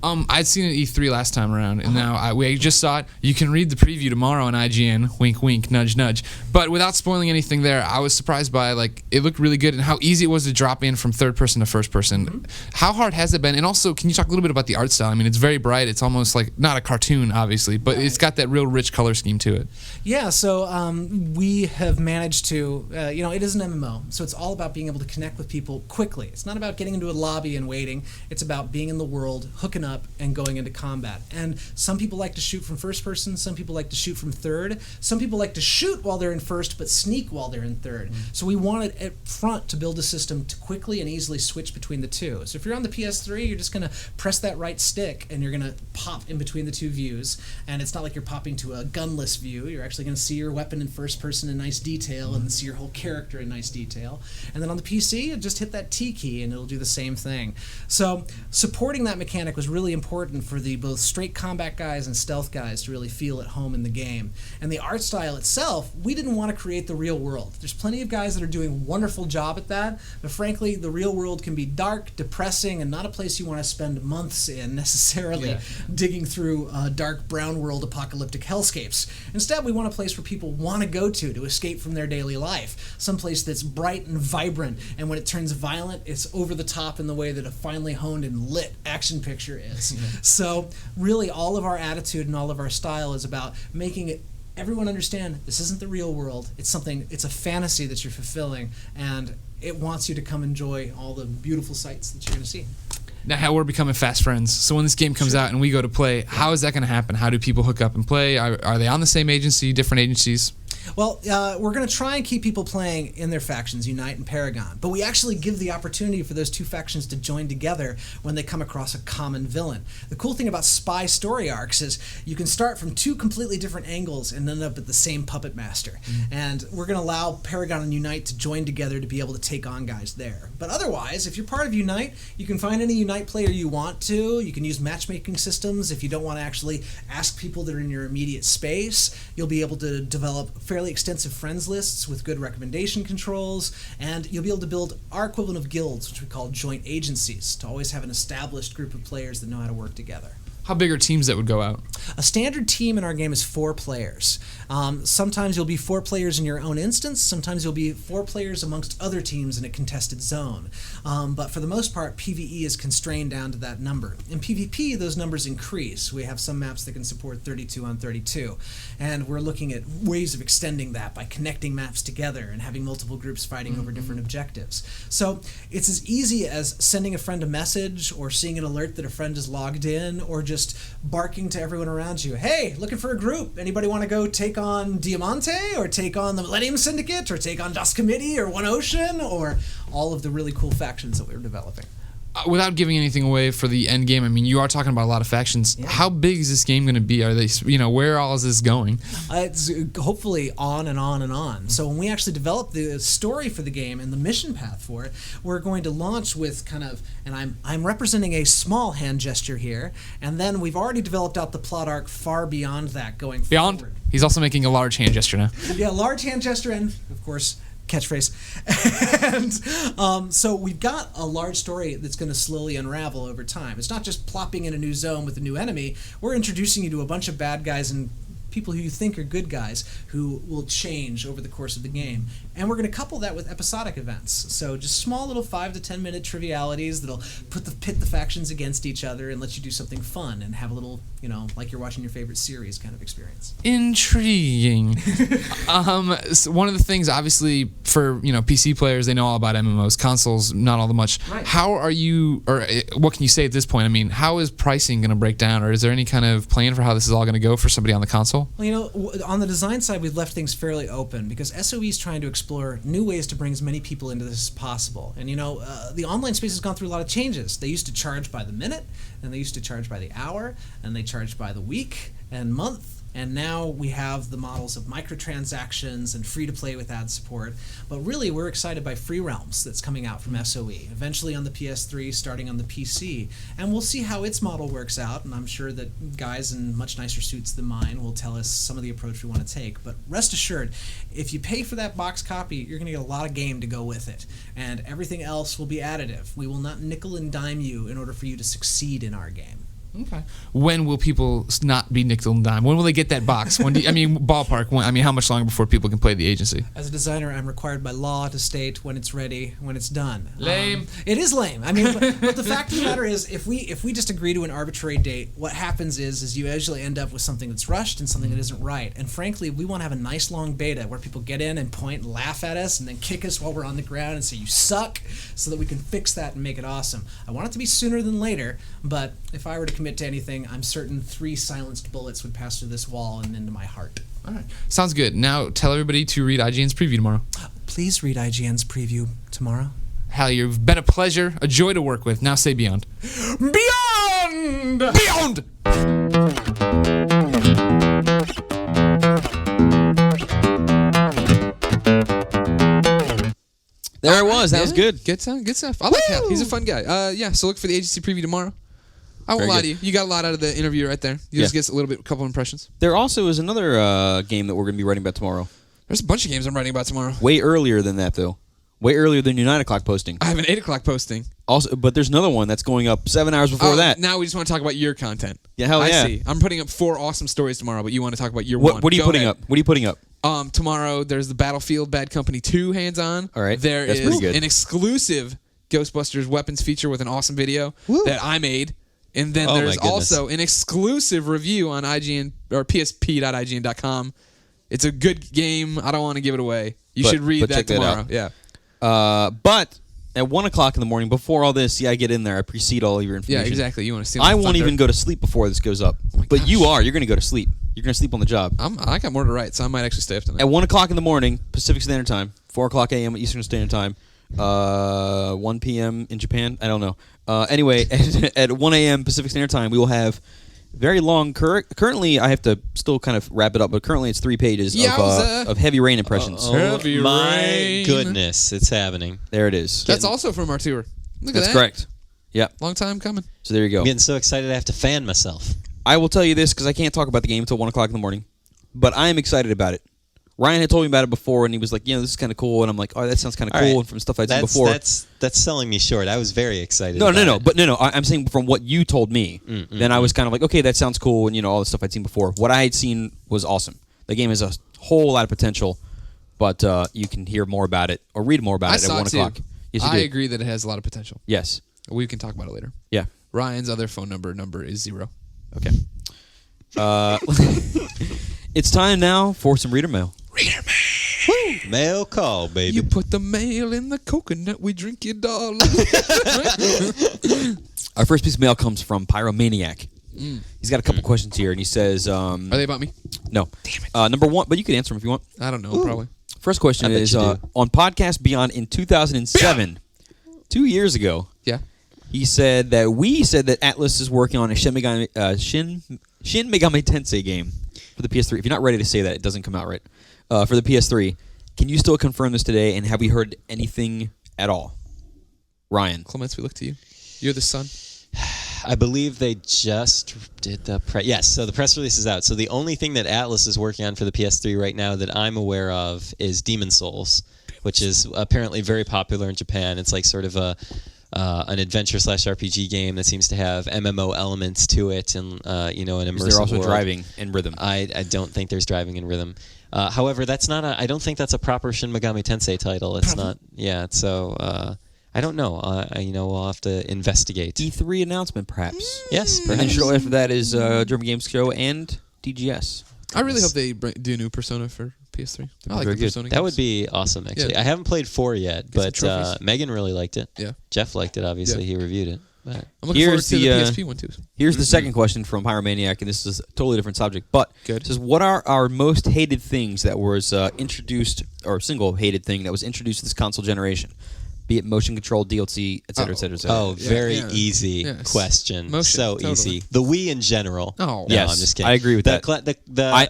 I'd seen it at E3 last time around, and now we just saw it. You can read the preview tomorrow on IGN, wink, wink, nudge, nudge. But without spoiling anything there, I was surprised by, it looked really good and how easy it was to drop in from third person to first person. Mm-hmm. How hard has it been? And also, can you talk a little bit about the art style? I mean, it's very bright. It's almost like, not a cartoon, obviously, but It's got that real rich color scheme to it. Yeah, so we have managed to, it is an MMO, so it's all about being able to connect with people quickly. It's not about getting into a lobby and waiting. It's about being in the world, hooking up, and going into combat. And some people like to shoot from first person, some people like to shoot from third, some people like to shoot while they're in first but sneak while they're in third. Mm-hmm. So we wanted at front to build a system to quickly and easily switch between the two. So if you're on the PS3, you're just going to press that right stick and you're going to pop in between the two views, and it's not like you're popping to a gunless view. You're actually going to see your weapon in first person in nice detail and see your whole character in nice detail. And then on the PC, you just hit that T key and it'll do the same thing. So supporting that mechanic was really really important for the both straight combat guys and stealth guys to really feel at home in the game. And the art style itself, we didn't want to create the real world. There's plenty of guys that are doing a wonderful job at that, but frankly, the real world can be dark, depressing, and not a place you want to spend months in necessarily, digging through dark brown world apocalyptic hellscapes. Instead, we want a place where people want to go to escape from their daily life. Some place that's bright and vibrant, and when it turns violent, it's over the top in the way that a finely honed and lit action picture is. So really, all of our attitude and all of our style is about making it everyone understand this isn't the real world. It's a fantasy that you're fulfilling, and it wants you to come enjoy all the beautiful sights that you're going to see. Now, how we're becoming fast friends. So when this game comes out and we go to play, how is that going to happen? How do people hook up and play? Are they on the same agency, different agencies? Well, we're going to try and keep people playing in their factions, Unite and Paragon. But we actually give the opportunity for those two factions to join together when they come across a common villain. The cool thing about spy story arcs is you can start from two completely different angles and end up at the same puppet master. And we're going to allow Paragon and Unite to join together to be able to take on guys there. But otherwise, if you're part of Unite, you can find any Unite player you want to. You can use matchmaking systems if you don't want to actually ask people that are in your immediate space. You'll be able to develop fairly extensive friends lists with good recommendation controls, and you'll be able to build our equivalent of guilds, which we call joint agencies, to always have an established group of players that know how to work together. How big are teams that would go out? A standard team in our game is 4 players. Sometimes you'll be 4 players in your own instance. Sometimes you'll be 4 players amongst other teams in a contested zone. But for the most part, PvE is constrained down to that number. In PvP, those numbers increase. We have some maps that can support 32 on 32. And we're looking at ways of extending that by connecting maps together and having multiple groups fighting over different objectives. So it's as easy as sending a friend a message or seeing an alert that a friend is logged in, or just barking to everyone around you, hey, looking for a group. Anybody want to go take on Diamante, or take on the Millennium Syndicate, or take on Dust Committee, or One Ocean, or all of the really cool factions that we're developing? Without giving anything away for the end game, I mean, you are talking about a lot of factions. Yeah. How big is this game going to be? Are they, where all is this going? It's hopefully on and on and on. So when we actually develop the story for the game and the mission path for it, we're going to launch with kind of, and I'm representing a small hand gesture here, and then we've already developed out the plot arc far beyond that going forward. He's also making a large hand gesture now. Yeah, large hand gesture, and of course, catchphrase. And so we've got a large story that's going to slowly unravel over time. It's not just plopping in a new zone with a new enemy. We're introducing you to a bunch of bad guys and people who you think are good guys who will change over the course of the game. And we're going to couple that with episodic events. So just small little 5 to 10 minute trivialities that'll pit the factions against each other and let you do something fun and have a little, like you're watching your favorite series kind of experience. Intriguing. So one of the things, obviously, for PC players, they know all about MMOs. Consoles, not all that much. Right. How are you, or what can you say at this point? I mean, how is pricing going to break down, or is there any kind of plan for how this is all going to go for somebody on the console? Well, on the design side, we've left things fairly open because SOE is trying to explore new ways to bring as many people into this as possible. And, the online space has gone through a lot of changes. They used to charge by the minute, and they used to charge by the hour, and they charged by the week and month. And now we have the models of microtransactions and free-to-play with ad support. But really, we're excited by Free Realms that's coming out from SOE, eventually on the PS3, starting on the PC. And we'll see how its model works out, and I'm sure that guys in much nicer suits than mine will tell us some of the approach we want to take. But rest assured, if you pay for that box copy, you're going to get a lot of game to go with it. And everything else will be additive. We will not nickel and dime you in order for you to succeed in our game. Okay. When will people not be nickel and dime? When will they get that box? Ballpark. How much longer before people can play the agency? As a designer, I'm required by law to state when it's ready, when it's done. Lame. It is lame. But the fact of the matter is, if we just agree to an arbitrary date, what happens is you usually end up with something that's rushed and something that isn't right. And frankly, we want to have a nice long beta where people get in and point and laugh at us and then kick us while we're on the ground and say you suck, so that we can fix that and make it awesome. I want it to be sooner than later, but if I were to commit to anything, I'm certain 3 silenced bullets would pass through this wall and into my heart. All right. Sounds good. Now tell everybody to read IGN's preview tomorrow. Please read IGN's preview tomorrow. Hal, you've been a pleasure, a joy to work with. Now say beyond. Beyond! Beyond! There it was. That was good. Good stuff. I like Hal. He's a fun guy. So look for the agency preview tomorrow. I won't Very lie good. to you. You got a lot out of the interview right there. You just get a little bit, a couple impressions. There also is another game that we're going to be writing about tomorrow. There's a bunch of games I'm writing about tomorrow. Way earlier than that, though. Way earlier than your 9 o'clock posting. I have an 8 o'clock posting. Also, but there's another one that's going up 7 hours before that. Now we just want to talk about your content. Yeah, hell I yeah. see. I'm putting up 4 awesome stories tomorrow, but you want to talk about your What, one. what are you Go putting ahead. up? What are you putting up? Tomorrow, there's the Battlefield Bad Company 2 hands-on. All right. There That's is pretty good. an exclusive Ghostbusters weapons feature with an awesome video that I made. And then Oh, my there's goodness. also an exclusive review on IGN or psp.ign.com. It's a good game. I don't want to give it away. You should read but that check that tomorrow. out. Yeah. But at 1 o'clock in the morning, before all this, I get in there. I precede all of your Yeah, information. exactly. You want to steal I my won't thunder. even go to sleep before this goes up. my But gosh. you are. You're going to go to sleep. You're going to sleep on the job. I got more to write, so I might actually stay up tonight. At 1 o'clock in the morning, Pacific Standard Time, 4 o'clock a.m. Eastern Standard Time, 1 p.m. in Japan. I don't know. Anyway, at 1 a.m. Pacific Standard Time, we will have very long. Currently, I have to still kind of wrap it up, but currently it's 3 pages Yowza. of Heavy Rain impressions. Heavy my rain. goodness, it's happening. There it is. That's also from our tour. Look at That's that. correct. Yep. Long time coming. So there you go. I'm getting so excited I have to fan myself. I will tell you this because I can't talk about the game until 1 o'clock in the morning, but I am excited about it. Ryan had told me about it before, and he was like, "You know, this is kind of cool," and I'm like, "Oh, that sounds kind of All cool," right. and from stuff I'd seen before. That's selling me short. I was very excited. No. about it. I'm saying from what you told me, then I was kind of like, okay, that sounds cool, and all the stuff I'd seen before. What I had seen was awesome. The game has a whole lot of potential, but you can hear more about it or read more about I it at saw 1 it too. o'clock. Yes, you I did. agree that it has a lot of potential. Yes. We can talk about it later. Yeah. Ryan's other phone number is 0. Okay. It's time now for some reader mail. Mail call, baby. You put the mail in the coconut, we drink it, darling. Our first piece of mail comes from Pyromaniac. He's got a couple questions here, and he says, Are they about me? no. Damn it. Number one, but you can answer them if you want. I don't know, probably. First question I bet is, you do. on Podcast Beyond in 2007, 2 years ago, Yeah. he said that Atlas is working on a Shin Megami Tensei game for the PS3. If you're not ready to say that, it doesn't come out right. For the PS3, can you still confirm this today? And have we heard anything at all? Ryan. Clements, we look to you. You're the son. I believe they just did the press. Yes, so the press release is out. So the only thing that Atlas is working on for the PS3 right now that I'm aware of is Demon Souls, which is apparently very popular in Japan. It's like sort of an adventure / RPG game that seems to have MMO elements to it, and an immersive Is there also world. driving and rhythm? I don't think there's driving and rhythm. However, that's not I don't think that's a proper Shin Megami Tensei title. It's not. Yeah. So I don't know. We'll have to investigate. E3 announcement, perhaps. Yes, And then perhaps. shortly after that is German Games Show and DGS. I really hope they do a new Persona for PS3. I like very the good. Persona That games. would be awesome, actually. Yeah. I haven't played 4 yet, Get some but trophies. Megan really liked it. Yeah. Jeff liked it, obviously. Yeah. He reviewed it. But I'm looking forward Here's to the the, PSP one, too. Here's the second question from Pyromaniac, and this is a totally different subject. But Good. it says, what are our most hated things that was introduced, or single hated thing that was introduced to this console generation? Be it motion control, DLC, etc., etc., etc. Oh, very yeah. easy Yes. question. Motion, so totally. easy. The Wii in general. Oh. No, Yes, I'm just kidding. I agree with that.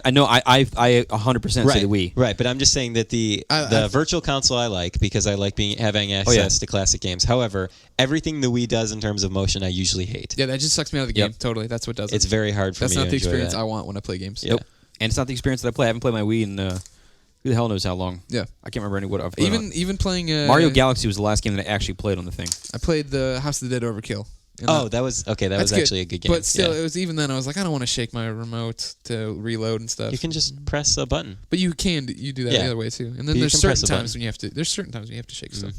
I know. I 100% right, say the Wii. Right, but I'm just saying that the virtual console I like because I like having access to classic games. However, everything the Wii does in terms of motion, I usually hate. Yeah, that just sucks me out of the game. Yep. Totally. That's what does it. It's very hard for That's me not to the enjoy experience that. I want when I play games. Yeah. Nope. And it's not the experience that I play. I haven't played my Wii in who the hell knows how long. Yeah. I can't remember any what I've Even playing Mario Galaxy was the last game that I actually played on the thing. I played the House of the Dead Overkill. And Oh, that was okay. That that's was actually a good game. But still, Yeah. it was even then. I was like, I don't want to shake my remote to reload and stuff. You can just press a button. But you do that Yeah. the other way too. And But then you there's can certain press a times button. when you have to. There's certain times when you have to shake stuff.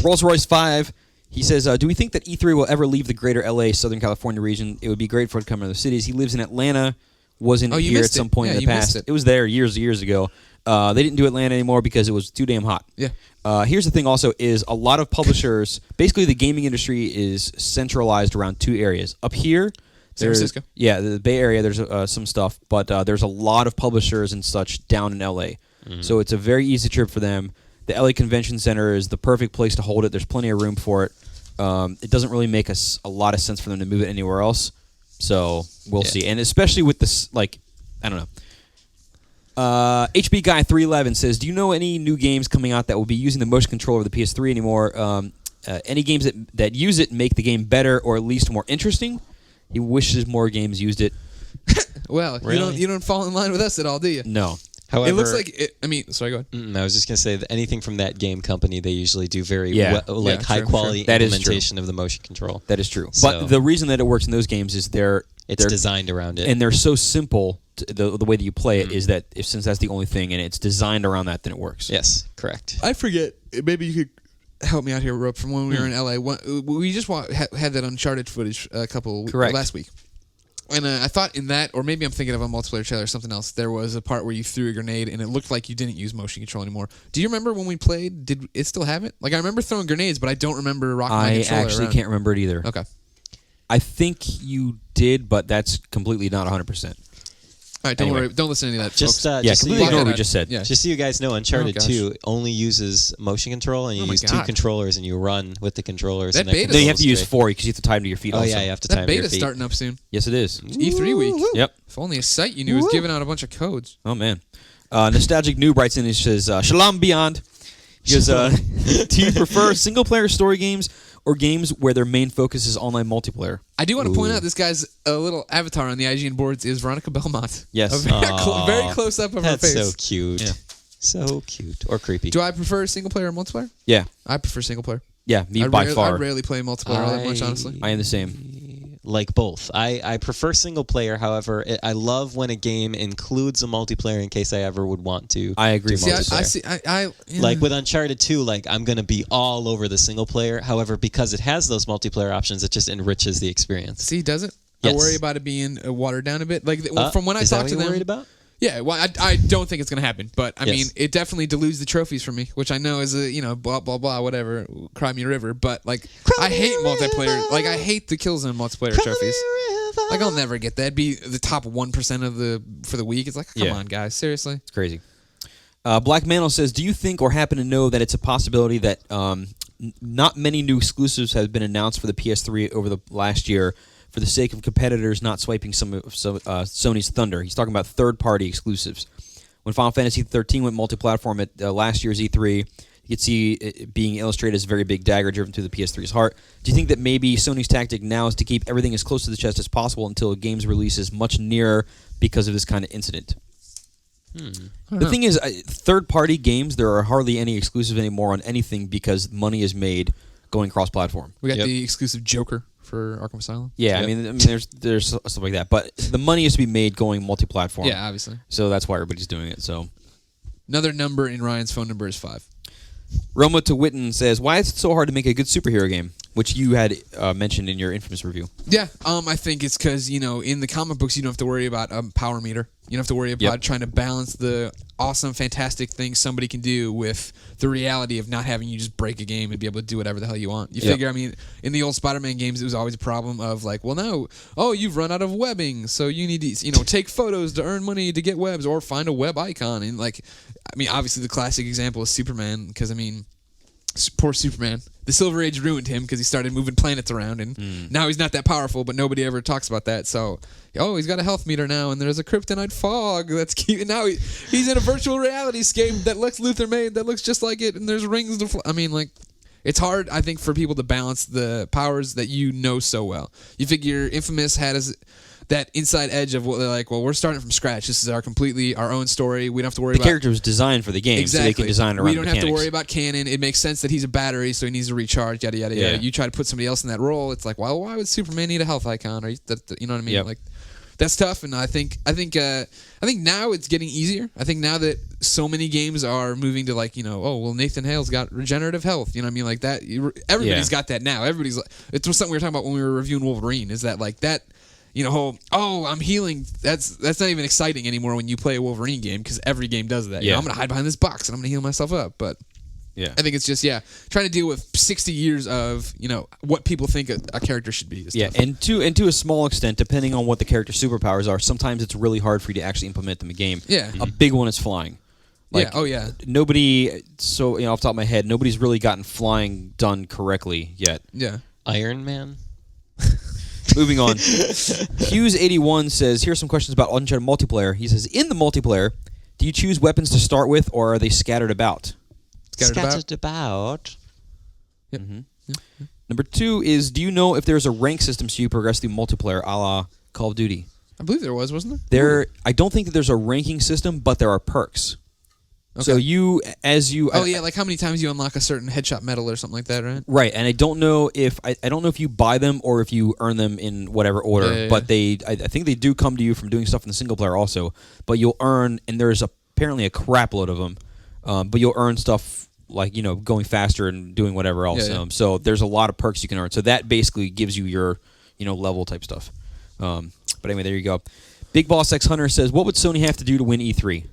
Rolls Royce 5. He says, do we think that E3 will ever leave the greater LA, Southern California region? It would be great for it to come to other cities. He lives in Atlanta, wasn't Oh, you here at missed some it. point Yeah, in the you past. missed it. It was there years ago. They didn't do Atlanta anymore because it was too damn hot. Yeah. Here's the thing also is a lot of publishers, basically the gaming industry is centralized around 2 areas. Up here, San Francisco. Yeah, the Bay Area, there's some stuff, but there's a lot of publishers and such down in LA. So it's a very easy trip for them. The LA Convention Center is the perfect place to hold it. There's plenty of room for it. It doesn't really make a lot of sense for them to move it anywhere else. So we'll see. And especially with this, I don't know. HB Guy 311 says, do you know any new games coming out that will be using the motion controller of the PS3 anymore? any games that use it make the game better or at least more interesting. He wishes more games used it. Well, Really? you don't fall in line with us at all, do you? No. However, It looks like it, I mean, sorry, go ahead. I was just gonna say that anything from that game company, they usually do very Yeah. high quality That is true. implementation of the motion control. That is true. So- But the reason that it works in those games is they're designed around it. and they're so simple. The way that you play it is that since that's the only thing and it's designed around that, then it works. Yes, correct. I forget. Maybe you could help me out here, Rope. From when we were in LA, we just had that Uncharted footage Correct. last week. And I thought in that, or maybe I'm thinking of a multiplayer trailer or something else, there was a part where you threw a grenade and it looked like you didn't use motion control anymore. Do you remember when we played? Did it still have it? Like, I remember throwing grenades, but I don't remember rocking my I controller actually around. can't remember it either. Okay. I think you did, but that's completely not 100%. All right, don't Anyway. worry. Don't listen to any of that, Just, folks. Yeah, just so you completely ignore guys- what we just said. Yeah. Just so you guys know, Uncharted gosh. 2 only uses motion control, and you Oh my use two God. controllers, and you run with the controllers. That and beta- Then you have to controls use straight. 4 because you have to tie them to your feet Oh also. yeah, you have to That time your beta's feet. starting up soon. Yes, it is. E3 week. Yep. If only a site you knew was giving out a bunch of codes. Oh, man. Nostalgic Noob writes in and says, Shalom Beyond. He goes, do you prefer single-player story games or games where their main focus is online multiplayer? I do want to point out this guy's little avatar on the IGN boards is Veronica Belmont. Yes. A very, Aw. very close up of That's her face. so cute. Yeah. So cute or creepy. Do I prefer single player or multiplayer? Yeah. I prefer single player. Yeah, me I by I far. rarely play multiplayer all that much, honestly. I am the same. Like both. I prefer single player. However, I love when a game includes a multiplayer in case I ever would want to. I agree. do See, multiplayer. I see. Yeah. Like with Uncharted 2, like I'm gonna be all over the single player. However, because it has those multiplayer options, it just enriches the experience. See, does it? Yes. I worry about it being watered down a bit. Like from when I is that talk what to you're them, worried about? yeah. Well, I don't think it's gonna happen, but I Yes. mean, it definitely dilutes the trophies for me, which I know is a blah blah blah whatever, cry me a river. But like, I hate multiplayer. Like, I hate the Killzone multiplayer trophies. Like, I'll never get that. Be the top 1% of for the week. It's like, come Yeah. on, guys, seriously. It's crazy. Black Mantle says, do you think or happen to know that it's a possibility that not many new exclusives have been announced for the PS3 over the last year for the sake of competitors not swiping some of Sony's thunder? He's talking about third-party exclusives. When Final Fantasy 13 went multi-platform at last year's E3, you could see it being illustrated as a very big dagger driven through the PS3's heart. Do you think that maybe Sony's tactic now is to keep everything as close to the chest as possible until a game's release is much nearer because of this kind of incident? The thing is, third-party games, there are hardly any exclusives anymore on anything because money is made going cross-platform. We got Yep. the exclusive Joker for Arkham Asylum. Yeah, Yep. I mean, there's stuff like that, but the money is to be made going multi-platform. Yeah, obviously. So that's why everybody's doing it. So Another number in Ryan's phone number is 5. Roma to Witten says, "Why is it so hard to make a good superhero game?" Which you had mentioned in your Infamous review. Yeah, I think it's because, in the comic books, you don't have to worry about power meter. You don't have to worry about trying to balance the awesome, fantastic things somebody can do with the reality of not having you just break a game and be able to do whatever the hell you want. You figure, I mean, in the old Spider-Man games, it was always a problem of like, well, no, you've run out of webbing, so you need to, take photos to earn money to get webs or find a web icon. And like, I mean, obviously the classic example is Superman, because I mean, poor Superman. The Silver Age ruined him because he started moving planets around, and now he's not that powerful, but nobody ever talks about that. So, he's got a health meter now, and there's a kryptonite fog that's cute. And now he's in a virtual reality game that Lex Luthor made that looks just like it, and there's rings to fly. I mean, like, it's hard, I think, for people to balance the powers that you know so well. You figure Infamous had that inside edge of what they're like, well, we're starting from scratch. This is our own story. We don't have to worry The about... character was designed for the game, so they can design around We don't have to mechanics. worry about canon. It makes sense that he's a battery, so he needs to recharge, yada, yada, yada. Yeah. You try to put somebody else in that role, it's like, well, why would Superman need a health icon? Or you know what I mean? Yep. Like, that's tough, and I think now it's getting easier. I think now that so many games are moving to like, Nathan Hale's got regenerative health. You know what I mean? Like that, everybody's got that now. Everybody's like, it's something we were talking about when we were reviewing Wolverine. Is that like that? I'm healing. That's not even exciting anymore when you play a Wolverine game because every game does that. Yeah. I'm gonna hide behind this box and I'm gonna heal myself up. But Yeah. I think it's just trying to deal with 60 years of what people think a character should be. Is Yeah, tough. and to a small extent, depending on what the character's superpowers are, sometimes it's really hard for you to actually implement them in a game. Yeah. A big one is flying. Like, yeah. Oh yeah. Nobody, off the top of my head, nobody's really gotten flying done correctly yet. Yeah. Iron Man. Moving on. Hughes81 says, here's some questions about Uncharted multiplayer. He says, in the multiplayer, do you choose weapons to start with, or are they scattered about? Scattered about. about. Yep. Number 2 is, do you know if there's a rank system so you progress through multiplayer a la Call of Duty? I believe there was, wasn't there? I don't think that there's a ranking system, but there are perks. Okay. So Like how many times you unlock a certain headshot medal or something like that, right? Right, and I don't know if you buy them or if you earn them in whatever order. Yeah. But I think they do come to you from doing stuff in the single player also. But you'll earn, and there's apparently a crap load of them. But you'll earn stuff like going faster and doing whatever else. Yeah. So there's a lot of perks you can earn. So that basically gives you your level type stuff. But anyway, there you go. Big Boss X Hunter says, what would Sony have to do to win E3?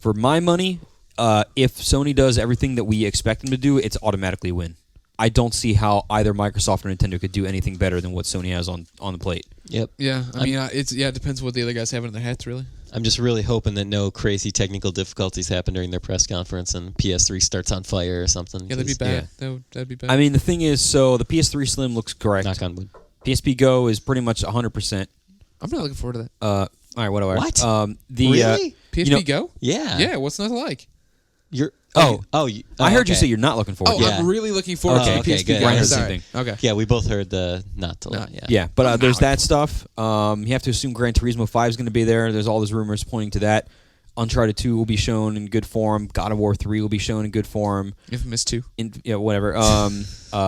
For my money, if Sony does everything that we expect them to do, it's automatically a win. I don't see how either Microsoft or Nintendo could do anything better than what Sony has on the plate. Yep. Yeah, I mean, it depends what the other guys have in their hats, really. I'm just really hoping that no crazy technical difficulties happen during their press conference and PS3 starts on fire or something. Yeah, that'd be bad. That'd be bad. I mean, the thing is, so the PS3 Slim looks correct. Knock on wood. PSP Go is pretty much 100%. I'm not looking forward to that. All right, whatever. What? Really? PSP Go? Yeah. Yeah, what's not to like? You're. I heard you okay. say you're not looking forward. Oh, to it. Yeah. I'm really looking forward to Okay, PSP good. Go. Ryan heard the Sorry. same thing. Okay. Yeah, we both heard the not to. Not- Yeah. Yeah, but there's that stuff. You have to assume Gran Turismo 5 is going to be there. There's all those rumors pointing to that. Uncharted 2 will be shown in good form. God of War 3 will be shown in good form. Infamous 2. Whatever.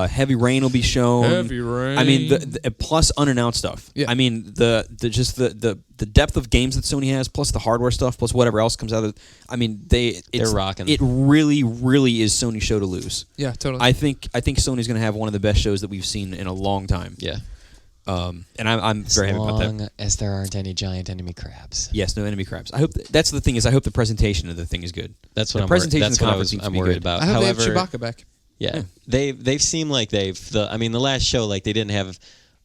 Heavy Rain will be shown. Heavy Rain. I mean, the plus unannounced stuff. Yeah. I mean, the depth of games that Sony has, plus the hardware stuff, plus whatever else comes out of. I mean, they're rocking. It really, really is Sony's show to lose. Yeah, totally. I think Sony's going to have one of the best shows that we've seen in a long time. Yeah. And I'm very happy about that. As long as there aren't any giant enemy crabs. Yes, no enemy crabs. I hope that's the thing is I hope the presentation of the thing is good. That's what the I'm presentation worried. That's of the what conference seems to I'm be worried good. about. I hope However, they have Chewbacca back. Yeah, they've seemed like the last show, like, they didn't have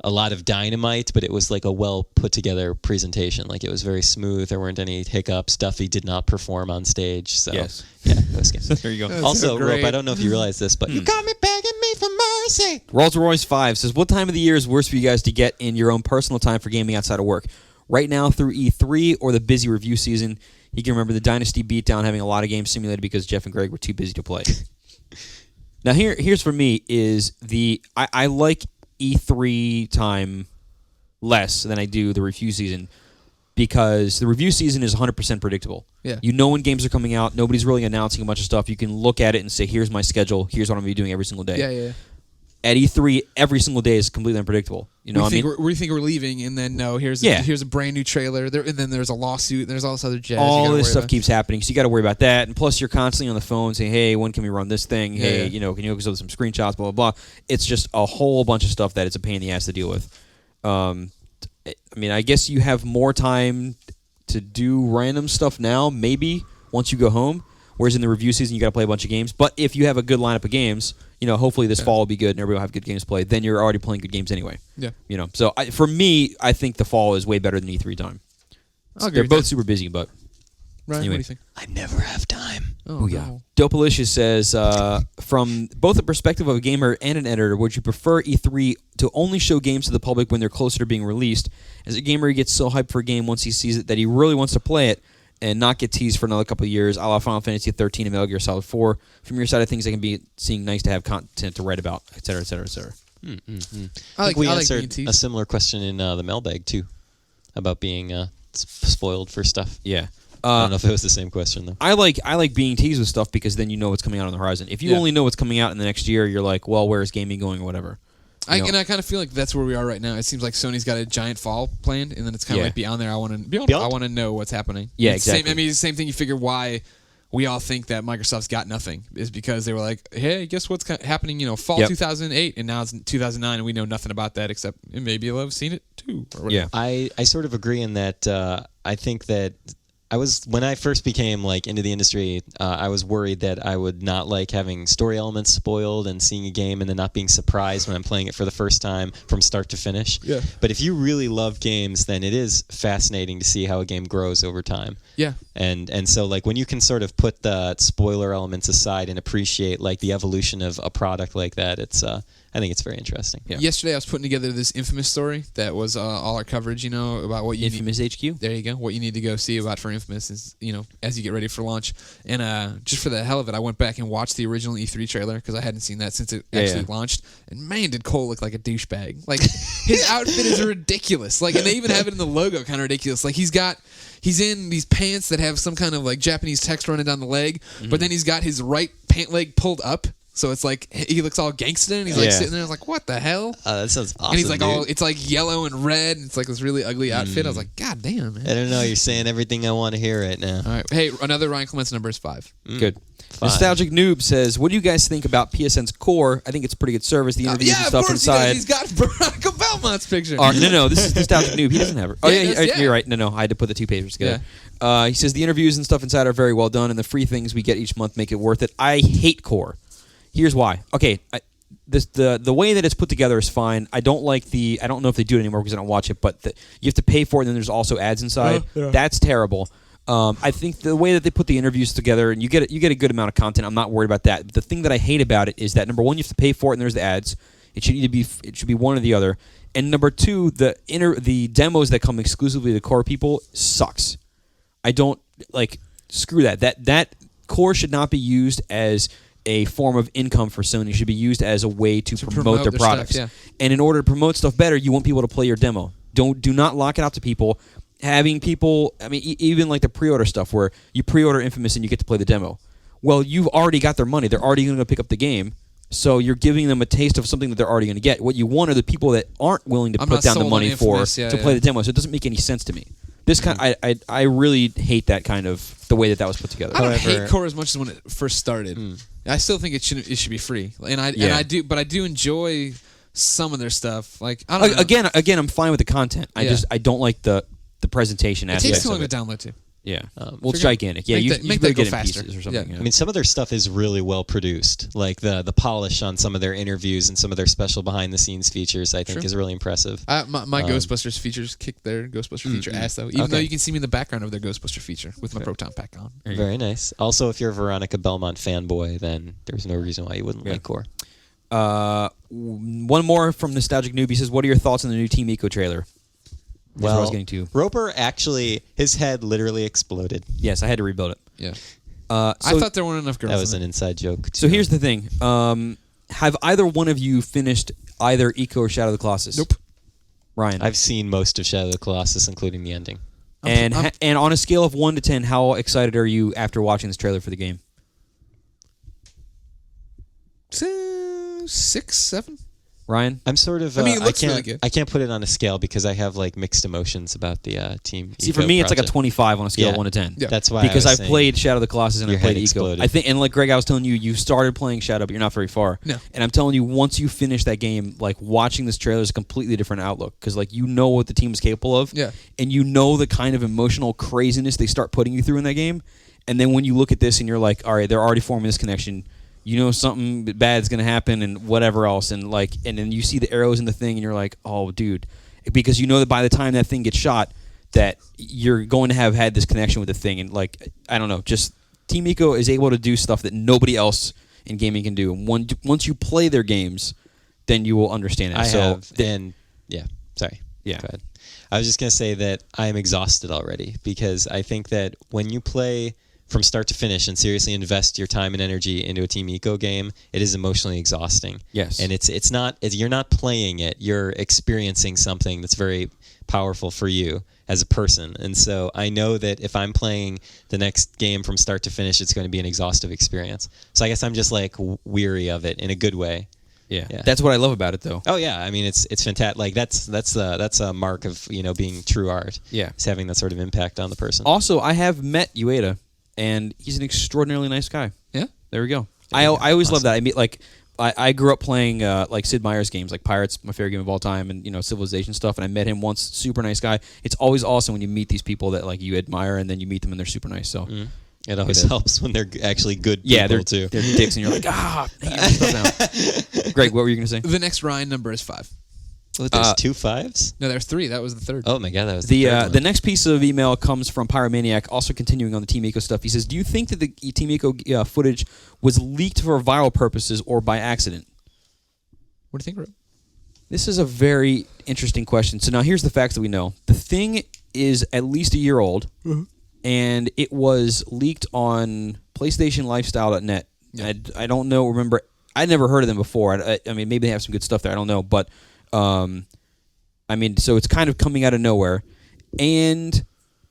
a lot of dynamite, but it was like a well put together presentation. Like, it was very smooth. There weren't any hiccups. Duffy did not perform on stage. So Yes. yeah, it was good. There you go. That's Also, so great. Rope, I don't know if you realize this, but you got me begging me for mercy. Rolls Royce 5 says, what time of the year is worse for you guys to get in your own personal time for gaming outside of work? Right now through E3 or the busy review season? You can remember the Dynasty beatdown having a lot of games simulated because Jeff and Greg were too busy to play. Now here's for me is I like E3 time less than I do the review season because the review season is 100% predictable. Yeah. You know when games are coming out. Nobody's really announcing a bunch of stuff. You can look at it and say, here's my schedule. Here's what I'm going to be doing every single day. Yeah. At E3, every single day is completely unpredictable. You know what I mean? We think we're leaving, and then no, here's a brand new trailer, and then there's a lawsuit, and there's all this other jazz. All this stuff keeps happening, so you got to worry about that. And plus, you're constantly on the phone saying, "Hey, when can we run this thing? Hey, can you hook us up with some screenshots? Blah blah blah." It's just a whole bunch of stuff that it's a pain in the ass to deal with. I mean, I guess you have more time to do random stuff now, maybe once you go home. Whereas in the review season, you got to play a bunch of games. But if you have a good lineup of games, hopefully this fall will be good and everybody will have good games to play. Then you're already playing good games anyway. Yeah. So for me, I think the fall is way better than E3 time. I'll agree They're with both that. super busy, but Ryan, anyway. what do you think? I never have time. Oh yeah. no. Dopalicious says, from both the perspective of a gamer and an editor, would you prefer E3 to only show games to the public when they're closer to being released? As a gamer, he gets so hyped for a game once he sees it that he really wants to play it and not get teased for another couple of years, a la Final Fantasy 13 and Metal Gear Solid 4. From your side of things, they can be seeing nice to have content to write about, et cetera, et cetera, et cetera. I think we I like answered being a teased. similar question in the mailbag too, about being spoiled for stuff. Yeah. I don't know if it was the same question though. I like being teased with stuff because then you know what's coming out on the horizon. If you only know what's coming out in the next year, you're like, well, where is gaming going or whatever. And I kind of feel like that's where we are right now. It seems like Sony's got a giant fall planned, and then it's kind of like beyond there. I want to know what's happening. Yeah, It's the exactly. Same, it's the same thing. You figure why we all think that Microsoft's got nothing is because they were like, hey, guess what's happening? Fall 2008, and now it's 2009, and we know nothing about that except maybe you'll have seen it too. Or whatever. Yeah. I sort of agree in that I think that when I first became into the industry, I was worried that I would not like having story elements spoiled and seeing a game and then not being surprised when I'm playing it for the first time from start to finish. Yeah. But if you really love games, then it is fascinating to see how a game grows over time. Yeah. And so when you can sort of put the spoiler elements aside and appreciate the evolution of a product like that, it's I I think it's very interesting. Yeah. Yesterday, I was putting together this Infamous story that was all our coverage, about what you Infamous HQ. There you go. What you need to go see about for Infamous is, as you get ready for launch. And just for the hell of it, I went back and watched the original E3 trailer because I hadn't seen that since it actually launched. And man, did Cole look like a douchebag. Like, his outfit is ridiculous. Like, and they even have it in the logo, kind of ridiculous. Like, he's in these pants that have some kind of like Japanese text running down the leg, but then he's got his right pant leg pulled up. So it's like he looks all gangsta and he's like sitting there. I was like, what the hell? That sounds awesome. And he's like, dude. it's like yellow and red. And it's like this really ugly outfit. I was like, God damn, man. I don't know. You're saying everything I want to hear right now. All right. Hey, another Ryan Clements number is 5. Good. 5. Nostalgic Noob says, what do you guys think about PSN's core? I think it's a pretty good service. The interviews and stuff inside. He's got Veronica Belmont's picture. No, this is Nostalgic Noob. He doesn't have her. Oh, Yeah, you're right. No, I had to put the 2 papers together. He says, the interviews and stuff inside are very well done, and the free things we get each month make it worth it. I hate core. Here's why. Okay, the way that it's put together is fine. I don't know if they do it anymore because I don't watch it, but you have to pay for it, and then there's also ads inside. That's terrible. I think the way that they put the interviews together, and you get a good amount of content. I'm not worried about that. The thing that I hate about it is that, number one, you have to pay for it, and there's the ads. It should be one or the other. And number two, the demos that come exclusively to core people sucks. I don't screw that. That core should not be used as a form of income for Sony. It should be used as a way to promote their products. Stuff, And in order to promote stuff better, you want people to play your demo. Do not lock it out to people. Having people, even like the pre-order stuff where you pre-order Infamous and you get to play the demo. Well, you've already got their money. They're already going to go pick up the game. So you're giving them a taste of something that they're already going to get. What you want are the people that aren't willing to put down the money to play the demo. So it doesn't make any sense to me. This I really hate that kind of the way that was put together. I don't hate core as much as when it first started. I still think it should be free, and I do enjoy some of their stuff. Like, I don't know. Again, I'm fine with the content. I don't like the presentation It aspect. takes too long of to it. download too. Yeah, well, it's gigantic. Yeah, make that go get it in faster. pieces or something. Yeah. I mean, some of their stuff is really well produced. Like the polish on some of their interviews and some of their special behind the scenes features, I think, is really impressive. My Ghostbusters features kicked their Ghostbuster feature ass though. Even though you can see me in the background of their Ghostbuster feature with my Proton Pack on. Very nice. Also, if you're a Veronica Belmont fanboy, then there's no reason why you wouldn't like core. One more from Nostalgic Noob. He says, "What are your thoughts on the new Team Eco trailer?" Well, I was getting to. Roper actually, his head literally exploded. Yes, I had to rebuild it. Yeah. I thought there weren't enough girls. That was an inside joke. So here's the thing. Have either one of you finished either Eco or Shadow of the Colossus? Nope. Ryan. I've seen most of Shadow of the Colossus, including the ending. And on a scale of 1 to 10, how excited are you after watching this trailer for the game? 6, 7. Ryan? I'm sort of. I mean, it looks can't, really good. I can't put it on a scale because I have mixed emotions about the team. See, Eco for me, it's like a project. 25 on a scale of 1 to 10. Yeah. That's why Because I I've was played Shadow of the Colossus and your I've played head Eco. exploded. I think, and like Greg, I was telling you, you started playing Shadow, but you're not very far. No. And I'm telling you, once you finish that game, watching this trailer is a completely different outlook because you know what the team is capable of. Yeah. And you know the kind of emotional craziness they start putting you through in that game. And then when you look at this and you're like, all right, they're already forming this connection. You know something bad's gonna happen and whatever else, and then you see the arrows in the thing, and you're like, oh, dude, because you know that by the time that thing gets shot, that you're going to have had this connection with the thing, and I don't know, just Team Eco is able to do stuff that nobody else in gaming can do. And once you play their games, then you will understand it. Sorry. Yeah. Go ahead. I was just gonna say that I'm exhausted already because I think that when you play from start to finish and seriously invest your time and energy into a Team Eco game, it is emotionally exhausting. Yes. And it's not, you're not playing it, you're experiencing something that's very powerful for you as a person. And so I know that if I'm playing the next game from start to finish, it's going to be an exhaustive experience. So I guess I'm just weary of it in a good way. Yeah. That's what I love about it, though. Oh yeah, I mean it's fantastic. That's a mark of being true art. Yeah. It's having that sort of impact on the person. Also, I have met Ueda, and he's an extraordinarily nice guy. Yeah. There we go. I always love that. I mean, I grew up playing Sid Meier's games, like Pirates, my favorite game of all time, and Civilization stuff. And I met him once. Super nice guy. It's always awesome when you meet these people that you admire, and then you meet them and they're super nice. So it always helps when they're actually good people too. They're dicks, and you're like, Greg, what were you gonna say? The next Ryan number is 5. Well, there's 2 5s. No, there's 3. That was the third. Oh my god, that was the next piece of email comes from Pyromaniac, also continuing on the Team Eco stuff. He says, "Do you think that the Team Eco footage was leaked for viral purposes or by accident?" What do you think, Rob? This is a very interesting question. So now here's the facts that we know. The thing is at least a year old, and it was leaked on PlayStationLifestyle.net. Yeah. I don't know. Remember, I'd never heard of them before. I mean, maybe they have some good stuff there. I don't know, but I mean, so it's kind of coming out of nowhere, and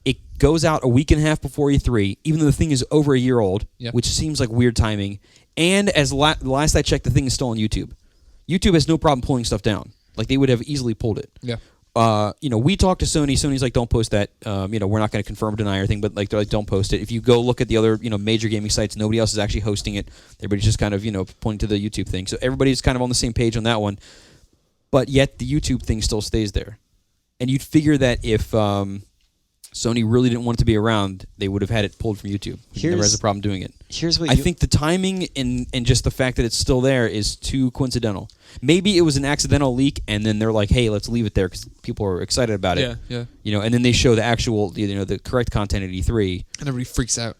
it goes out a week and a half before E3, even though the thing is over a year old, which seems like weird timing. And as last I checked, the thing is still on YouTube. YouTube has no problem pulling stuff down. Like, they would have easily pulled it. Yeah. We talked to Sony. Sony's like, don't post that. We're not going to confirm or deny anything, but like, they're like, don't post it. If you go look at the other, major gaming sites, nobody else is actually hosting it. Everybody's just kind of, pointing to the YouTube thing. So everybody's kind of on the same page on that one. But yet the YouTube thing still stays there. And you'd figure that if Sony really didn't want it to be around, they would have had it pulled from YouTube. Never has a problem doing it. Here's what I think the timing and just the fact that it's still there is too coincidental. Maybe it was an accidental leak, and then they're like, "Hey, let's leave it there because people are excited about it." Yeah. And then they show the actual, the correct content at E3. And everybody freaks out.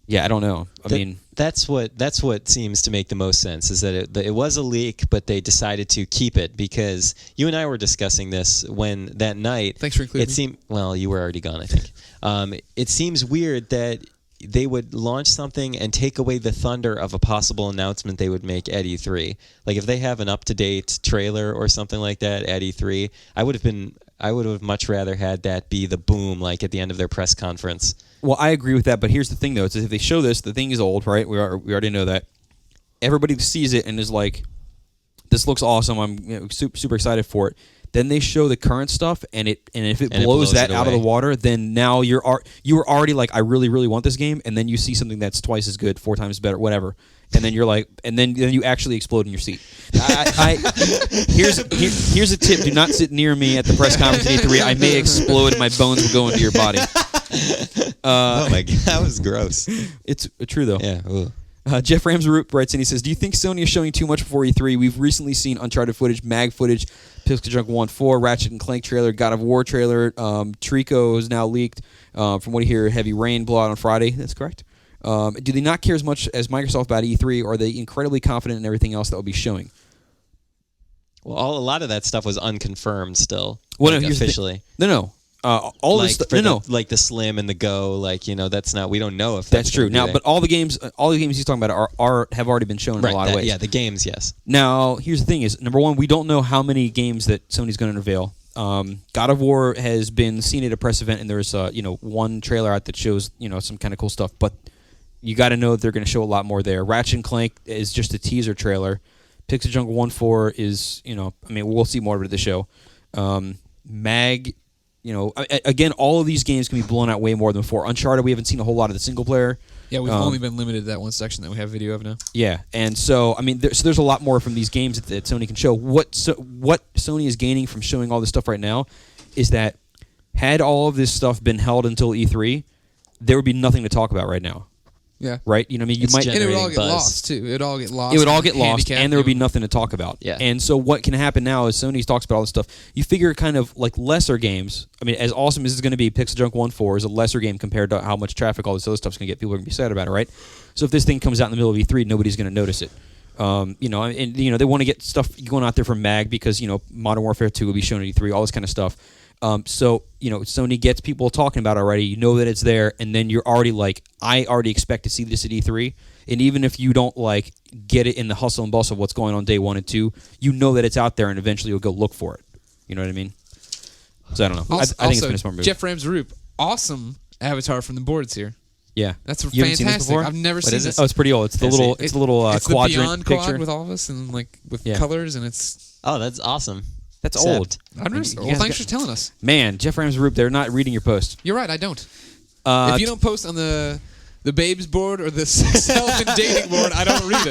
Yeah, I don't know. I mean, that's what seems to make the most sense is that it was a leak, but they decided to keep it because you and I were discussing this when that night. Thanks for including me. Well, you were already gone, I think. It seems weird that they would launch something and take away the thunder of a possible announcement they would make at E3. Like if they have an up-to-date trailer or something like that at E3, I would have much rather had that be the boom, like at the end of their press conference. Well, I agree with that, but here's the thing, though. It's if they show this, the thing is old, right? We already know that. Everybody sees it and is like, this looks awesome. I'm super excited for it. Then they show the current stuff, and if it blows that out of the water, then now you were already like, I really, really want this game, and then you see something that's twice as good, 4 times better, whatever. And then you're like, and then you actually explode in your seat. Here's a tip: do not sit near me at the press conference at E3. I may explode, and my bones will go into your body. Oh my god, that was gross. It's true though. Yeah. Jeff Ramsroot writes in. He says, "Do you think Sony is showing too much before E3? We've recently seen Uncharted footage, Mag footage, Pixel Junk 1.4, Ratchet and Clank trailer, God of War trailer. Trico is now leaked. From what you hear, Heavy Rain blowout on Friday. That's correct. Do they not care as much as Microsoft about E3, or are they incredibly confident in everything else that will be showing?" Well, a lot of that stuff was unconfirmed still. Well, like no, officially. No. All like this stuff. Like the Slim and the Go. Like that's not. We don't know if that's true. Now, but all the games he's talking about have already been shown in a lot of ways. Yeah, the games, yes. Now, here's the thing: is number one, we don't know how many games that Sony's going to unveil. God of War has been seen at a press event, and there's one trailer out that shows some kind of cool stuff, but you got to know that they're going to show a lot more there. Ratchet and Clank is just a teaser trailer. Pixel Junk 1.4 is, we'll see more of it at the show. Mag, again, all of these games can be blown out way more than before. Uncharted, we haven't seen a whole lot of the single player. Yeah, we've only been limited to that one section that we have video of now. Yeah, and so, there's a lot more from these games that Sony can show. What Sony is gaining from showing all this stuff right now is that had all of this stuff been held until E3, there would be nothing to talk about right now. Yeah. Right? You might... And it would all get lost, too. It would all get lost. It would all get lost, and there would be nothing to talk about. Yeah. And so what can happen now is Sony talks about all this stuff. You figure kind of like lesser games. As awesome as it's going to be, Pixel Junk 1.4 is a lesser game compared to how much traffic all this other stuff's going to get. People are going to be sad about it, right? So if this thing comes out in the middle of E3, nobody's going to notice it. They want to get stuff going out there from Mag because, Modern Warfare 2 will be shown at E3, all this kind of stuff. Sony gets people talking about it already. You know that it's there, and then you're already like, I already expect to see this at E3. And even if you don't get it in the hustle and bustle of what's going on day 1 and 2, you know that it's out there, and eventually you'll go look for it. You know what I mean? So I don't know. Also, I think it's been a smart move. Jeff Ramsroop, awesome avatar from the boards here. Yeah, that's you haven't fantastic. Seen this before? I've never seen this. Oh, it's pretty old. It's the little it's quadrant the beyond picture quad with all of us and with colors, and it's. Oh, that's awesome. That's old. Well, thanks for telling us. Man, Jeff Ramsroop, they're not reading your post. You're right, I don't. If you don't post on the babes board or the self and dating board, I don't read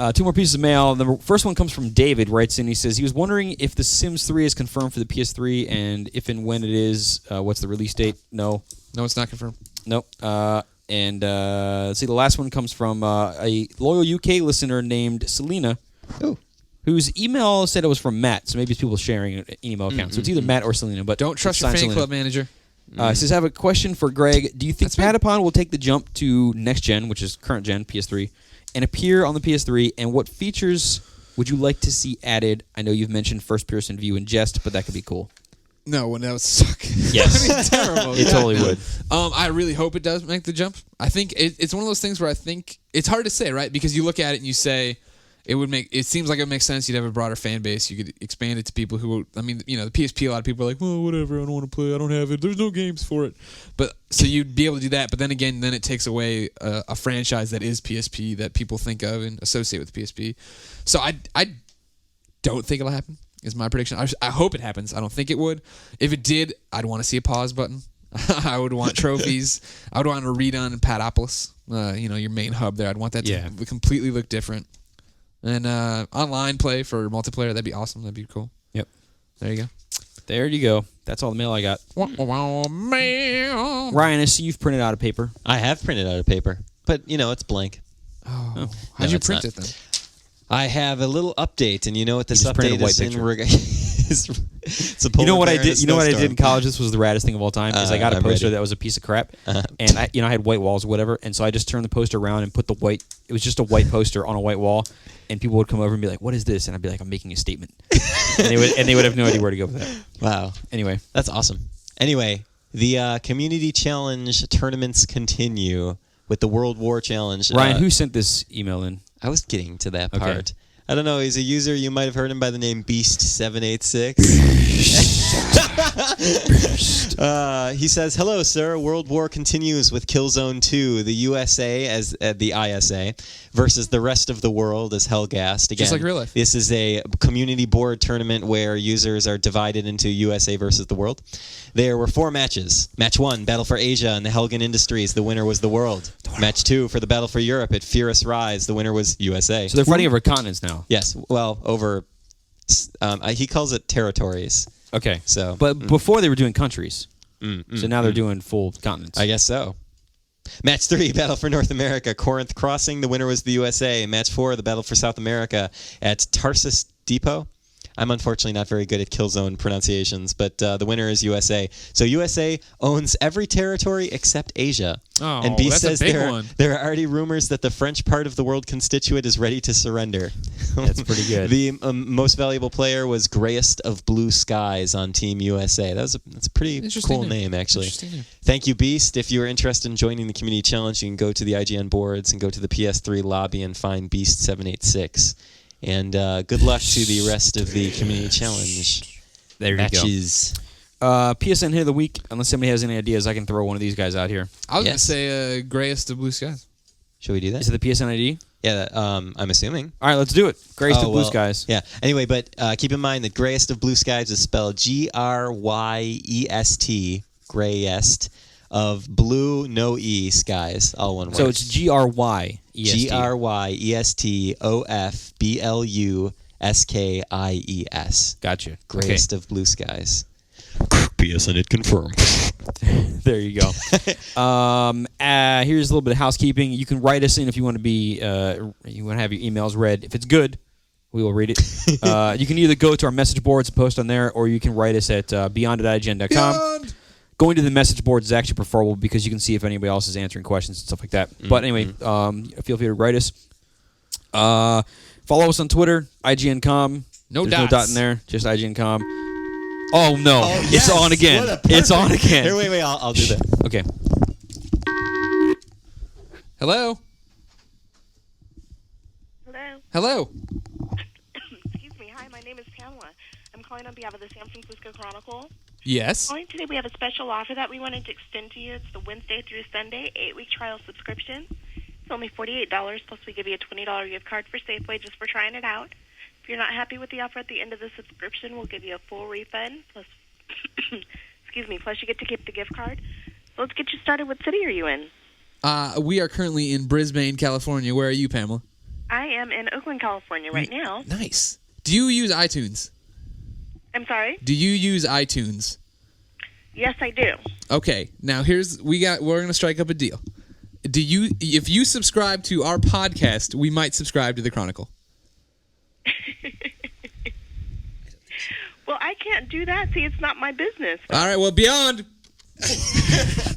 it. 2 more pieces of mail. The first one comes from David, writes in. He says he was wondering if The Sims 3 is confirmed for the PS3, and if and when it is, what's the release date? No, it's not confirmed. Nope. Let's see, the last one comes from a loyal UK listener named Selena. Oh. Whose email said it was from Matt, so maybe it's people sharing an email account. So it's either Matt or Selena. But don't trust your fan club manager. It says, I have a question for Greg. Do you think Patapon will take the jump to next gen, which is current gen, PS3, and appear on the PS3? And what features would you like to see added? I know you've mentioned first-person view in jest, but that could be cool. No, that would suck. Yes. That'd be terrible. It totally would. I really hope it does make the jump. I think it's one of those things where I think it's hard to say, right? Because you look at it and you say it seems like it makes sense. You'd have a broader fan base. You could expand it to people who, the PSP, a lot of people are like, well, whatever, I don't want to play. I don't have it. There's no games for it. But so you'd be able to do that. But then again, it takes away a franchise that is PSP that people think of and associate with PSP. So I don't think it'll happen. Is my prediction. I hope it happens. I don't think it would. If it did, I'd want to see a pause button. I would want trophies. I would want a redone in Patopolis. Your main hub there. I'd want that to completely look different. And online play for multiplayer, that'd be awesome. That'd be cool. Yep. There you go. There you go. That's all the mail I got. Mail. Ryan, I see you've printed out a paper. I have printed out a paper, but it's blank. Oh. How'd you print it then? I have a little update, and you know what this just printed update a white is picture. it's a You know what I polar bear in a did? You know what I did in snowstorm. college? This was the raddest thing of all time. Is I got a I'm poster ready. that was a piece of crap, and I had white walls or whatever, and so I just turned the poster around and put the white. It was just a white poster on a white wall, and people would come over and be like, "What is this?" And I'd be like, "I'm making a statement," and they would have no idea where to go with that. Wow. Anyway, That's awesome. Anyway, the community challenge tournaments continue with the World War Challenge. Ryan, who sent this email in? I was getting to that Okay. part. I don't know. He's a user. You might have heard him by the name Beast786. He says, "Hello, sir. World War continues with Killzone 2. The USA as the ISA versus the rest of the world as Hellgast. Again, Just like real life. This is a community board tournament where users are divided into USA versus the world. There were 4 matches. Match 1, Battle for Asia and the Helgen Industries. The winner was the world. Match 2 for the Battle for Europe at Furious Rise. The winner was USA. So they're fighting over continents now. Yes, well, over. He calls it territories. Okay. So, but before they were doing countries, so now they're doing full continents. I guess so. Match 3, Battle for North America, Corinth Crossing. The winner was the USA. Match 4, the Battle for South America at Tarsus Depot. I'm unfortunately not very good at Killzone pronunciations, but the winner is USA. So USA owns every territory except Asia. Oh, and Beast that's a says big one. there are already rumors that the French part of the world constituent is ready to surrender. That's pretty good. The most valuable player was Grayest of Blue Skies on Team USA. That's a pretty Interesting cool name, actually. Interesting name. Thank you, Beast. If you're interested in joining the community challenge, you can go to the IGN boards and go to the PS3 lobby and find Beast786. And good luck to the rest of the community challenge There matches. you go. PSN hit of the week. Unless somebody has any ideas, I can throw one of these guys out here. I was going to Yes. say Grayest of Blue Skies. Should we do that? Is it the PSN ID? Yeah, I'm assuming. All right, let's do it. Grayest of Blue well, Skies. Yeah. Anyway, but keep in mind that Grayest of Blue Skies is spelled Gryest, Grayest of Blue, no E, Skies, all one word. So it's GRYEST. GRYESTOFBLUSKIES. Gotcha. Grayest of Blue Skies. PSN it confirmed. There you go. Here's a little bit of housekeeping. You can write us in if you want to be, you want to have your emails read. If it's good, we will read it. You can either go to our message boards and post on there, or you can write us at beyond@ign.com. Going to the message boards is actually preferable because you can see if anybody else is answering questions and stuff like that. But anyway, feel free to write us. Follow us on Twitter, IGN.com. No There's dots. no dot in there, just IGN.com. Oh, no. yes. It's on again. What a It's on perfect- again. Here, wait, I'll do that. Okay. Hello? Hello. Hello? Excuse me. Hi, my name is Pamela. I'm calling on behalf of the San Francisco Chronicle. Yes? Calling today, we have a special offer that we wanted to extend to you. It's the Wednesday through Sunday 8-week trial subscription. It's only $48, plus we give you a $20 gift card for Safeway just for trying it out. If you're not happy with the offer at the end of the subscription, we'll give you a full refund, plus, plus you get to keep the gift card. So let's get you started. What city are you in? We are currently in Brisbane, California. Where are you, Pamela? I am in Oakland, California right now. Nice. Do you use iTunes? I'm sorry? Do you use iTunes? Yes, I do. Okay. Now we're going to strike up a deal. If you subscribe to our podcast, we might subscribe to the Chronicle. Well, I can't do that. See, it's not my business. All right, well, beyond.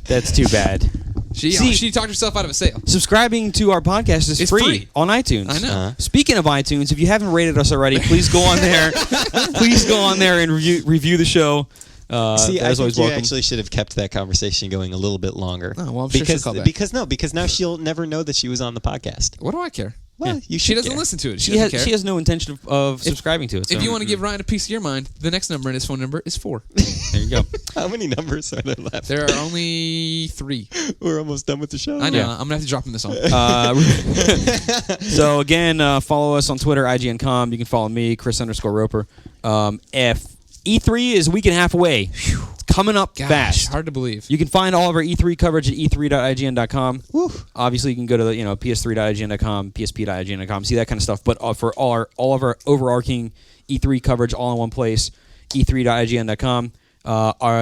That's too bad. She talked herself out of a sale. Subscribing to our podcast is It's free free. on iTunes. I know. Speaking of iTunes, if you haven't rated us already, please go on there. Please go on there and review the show. See, I that's think always you welcome. actually should have kept that conversation going a little bit longer. Oh, well, I'm sure she'll call back. Because now she'll never know that she was on the podcast. What do I care? Well, you She should doesn't care. listen to it. She She doesn't care. has no intention of subscribing to it. If so- you want to give Ryan a piece of your mind, the next number in his phone number is 4. there you go. How many numbers are there left? There are only 3. We're almost done with the show. I know. Yeah. I'm gonna have to drop him the song. So again, follow us on Twitter, IGN.com. You can follow me, Chris_Roper. If E3 is a week and a half away, it's coming up Gosh, fast. hard to believe. You can find all of our E3 coverage at e3.ign.com. Woo. Obviously, you can go to the ps3.ign.com, psp.ign.com, see that kind of stuff. But for all of our overarching E3 coverage, all in one place, e3.ign.com.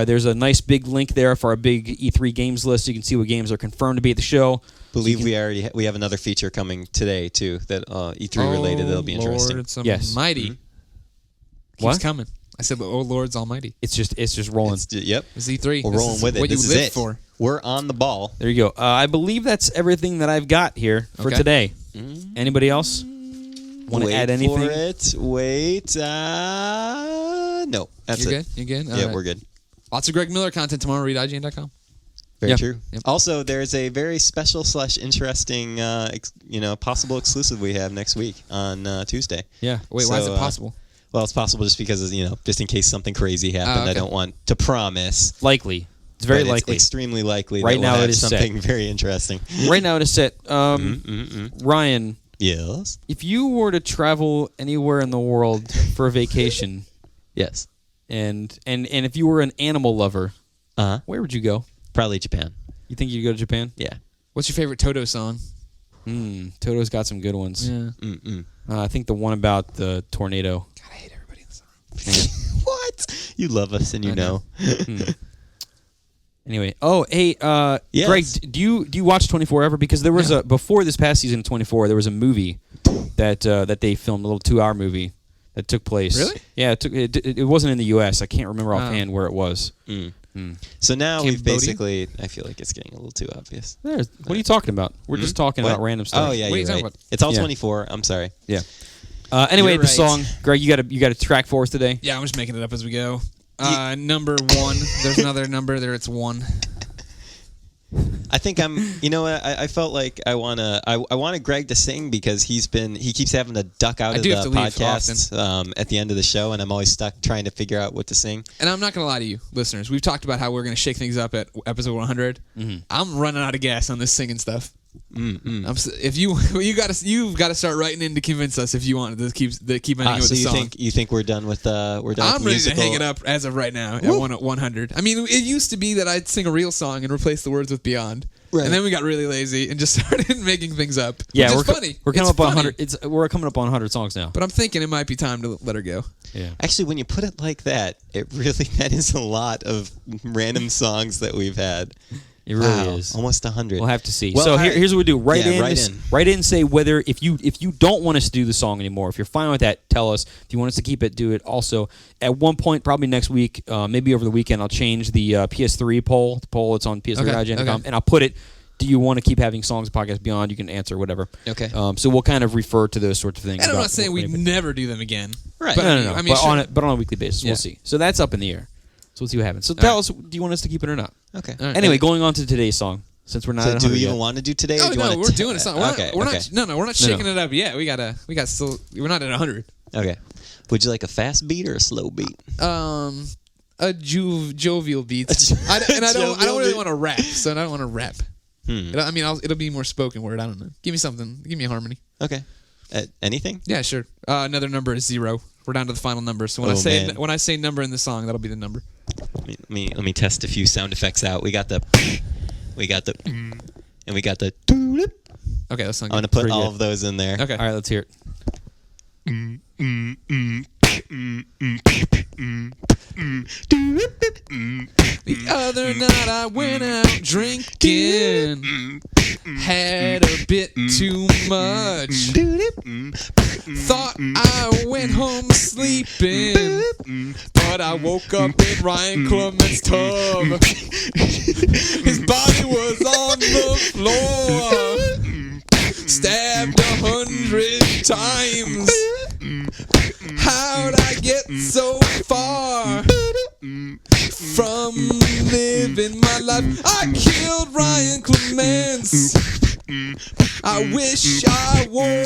There's a nice big link there for our big E3 games list. You can see what games are confirmed to be at the show. Believe we have another feature coming today too that E3 related. That'll be interesting. Lord, Yes. Almighty. Mhm. Keeps What? coming. I said, "Oh Lord's Almighty." It's just rolling. Yep. It's E3. We're This rolling is with it. What This you is live it. for? We're on the ball. There you go. I believe that's everything that I've got here for Okay. today. Anybody else want to Wait add anything? for it. Wait. No. That's You're it. good. You're good. All Yeah, right. we're good. Lots of Greg Miller content tomorrow. Read IGN.com. Very Yeah. true. Yep. Also, there's a very special / interesting, possible exclusive we have next week on Tuesday. Yeah. Wait, why is So, it possible? Well, it's possible just because just in case something crazy happened. okay. I don't want to promise. Likely. It's very but likely. It's extremely likely. Right that now we'll it have is set. something very interesting. Right now it is set. Ryan, Yes. if you were to travel anywhere in the world for a vacation, Yes. and if you were an animal lover, where would you go? Probably Japan. You think you'd go to Japan? Yeah. What's your favorite Toto song? Toto's got some good ones. Yeah. I think the one about the tornado. God, I hate everybody in this room. What? You love us and you I know. Anyway, hey, Yes. Greg, do you watch 24 ever? Because there was before this past season of 24, there was a movie that they filmed, a little 2-hour movie that took place. Really? Yeah, it wasn't in the U.S. I can't remember offhand where it was. So now we've Cambodia? basically, I feel like it's getting a little too obvious. What are you talking about? We're just talking What? about random stuff. Oh, yeah, What are you you're talking right. about? It's all Yeah. 24. I'm sorry. Yeah. Anyway, You're the right. song, Greg, you got a track for us today? Yeah, I'm just making it up as we go. Number 1. There's another number there. It's 1. I think I felt like I wanted Greg to sing because he keeps having to duck out I of do the have to leave podcast at the end of the show, and I'm always stuck trying to figure out what to sing. And I'm not going to lie to you, listeners. We've talked about how we're going to shake things up at episode 100. I'm running out of gas on this singing stuff. If you've got to start writing in to convince us if you want to keep ending with So the you song. think we're done with I'm with ready musical? to hang it up as of right now at 100. I mean, it used to be that I'd sing a real song and replace the words with Beyond. Right. And then we got really lazy and just started making things up. Yeah, which we're is funny. We're coming It's up on funny. 100. We're coming up on 100 songs now. But I'm thinking it might be time to let her go. Yeah. Actually, when you put it like that, that is a lot of random songs that we've had. It really is. Almost 100. We'll have to see. Well, So all right. here's what we do. Write in and say whether if you don't want us to do the song anymore, if you're fine with that, tell us. If you want us to keep it, do it. Also, at one point, probably next week, maybe over the weekend, I'll change the PS3 poll. The poll it's on PS3.ign.com, Okay. and I'll put it. Do you want to keep having songs podcast beyond? You can answer whatever. Okay. So we'll kind of refer to those sorts of things. And I'm about not saying what we maybe- never do them again. Right. But No. I mean, but on a weekly basis, Yeah. we'll see. So that's up in the air. So we'll see what happens. So tell us, do you want us to keep it or not? Okay. All right. Anyway, going on to today's song, since we're not So at do 100 we yet. even want to do today? Oh or do you no, want we're doing a song. We're not shaking it up yet. We're not at 100. Okay. Would you like a fast beat or a slow beat? A jovial beat. I don't really want to rap, so I don't want to rap. I mean, it'll be more spoken word. I don't know. Give me something. Give me a harmony. Okay. Anything? Yeah, sure. Another number is 0. We're down to the final number. So when I say number in the song, that'll be the number. Let me test a few sound effects out. We got the, and we got the. Okay, that's not I'm good. gonna put Pretty all good. of those in there. Okay. All right, let's hear it. The other night I went out drinking, had a bit too much. Thought I went home sleeping, but I woke up in Ryan Clement's tub. His body was on the floor, stabbed 100 times. How'd I get so far from living my life? I killed Ryan Clements. I wish I wore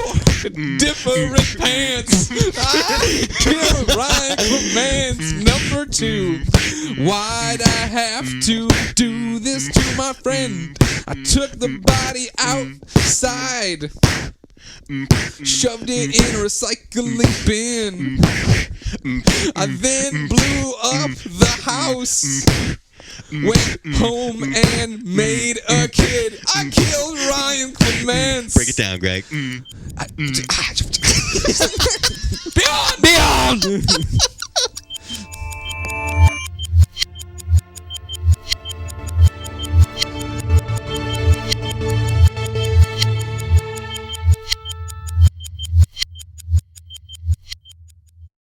different pants. I killed Ryan Clements, number 2. Why'd I have to do this to my friend? I took the body outside, shoved it in a recycling bin. I then blew up the house, went home and made a kid. I killed Ryan Clements. Break it down, Greg. Beyond!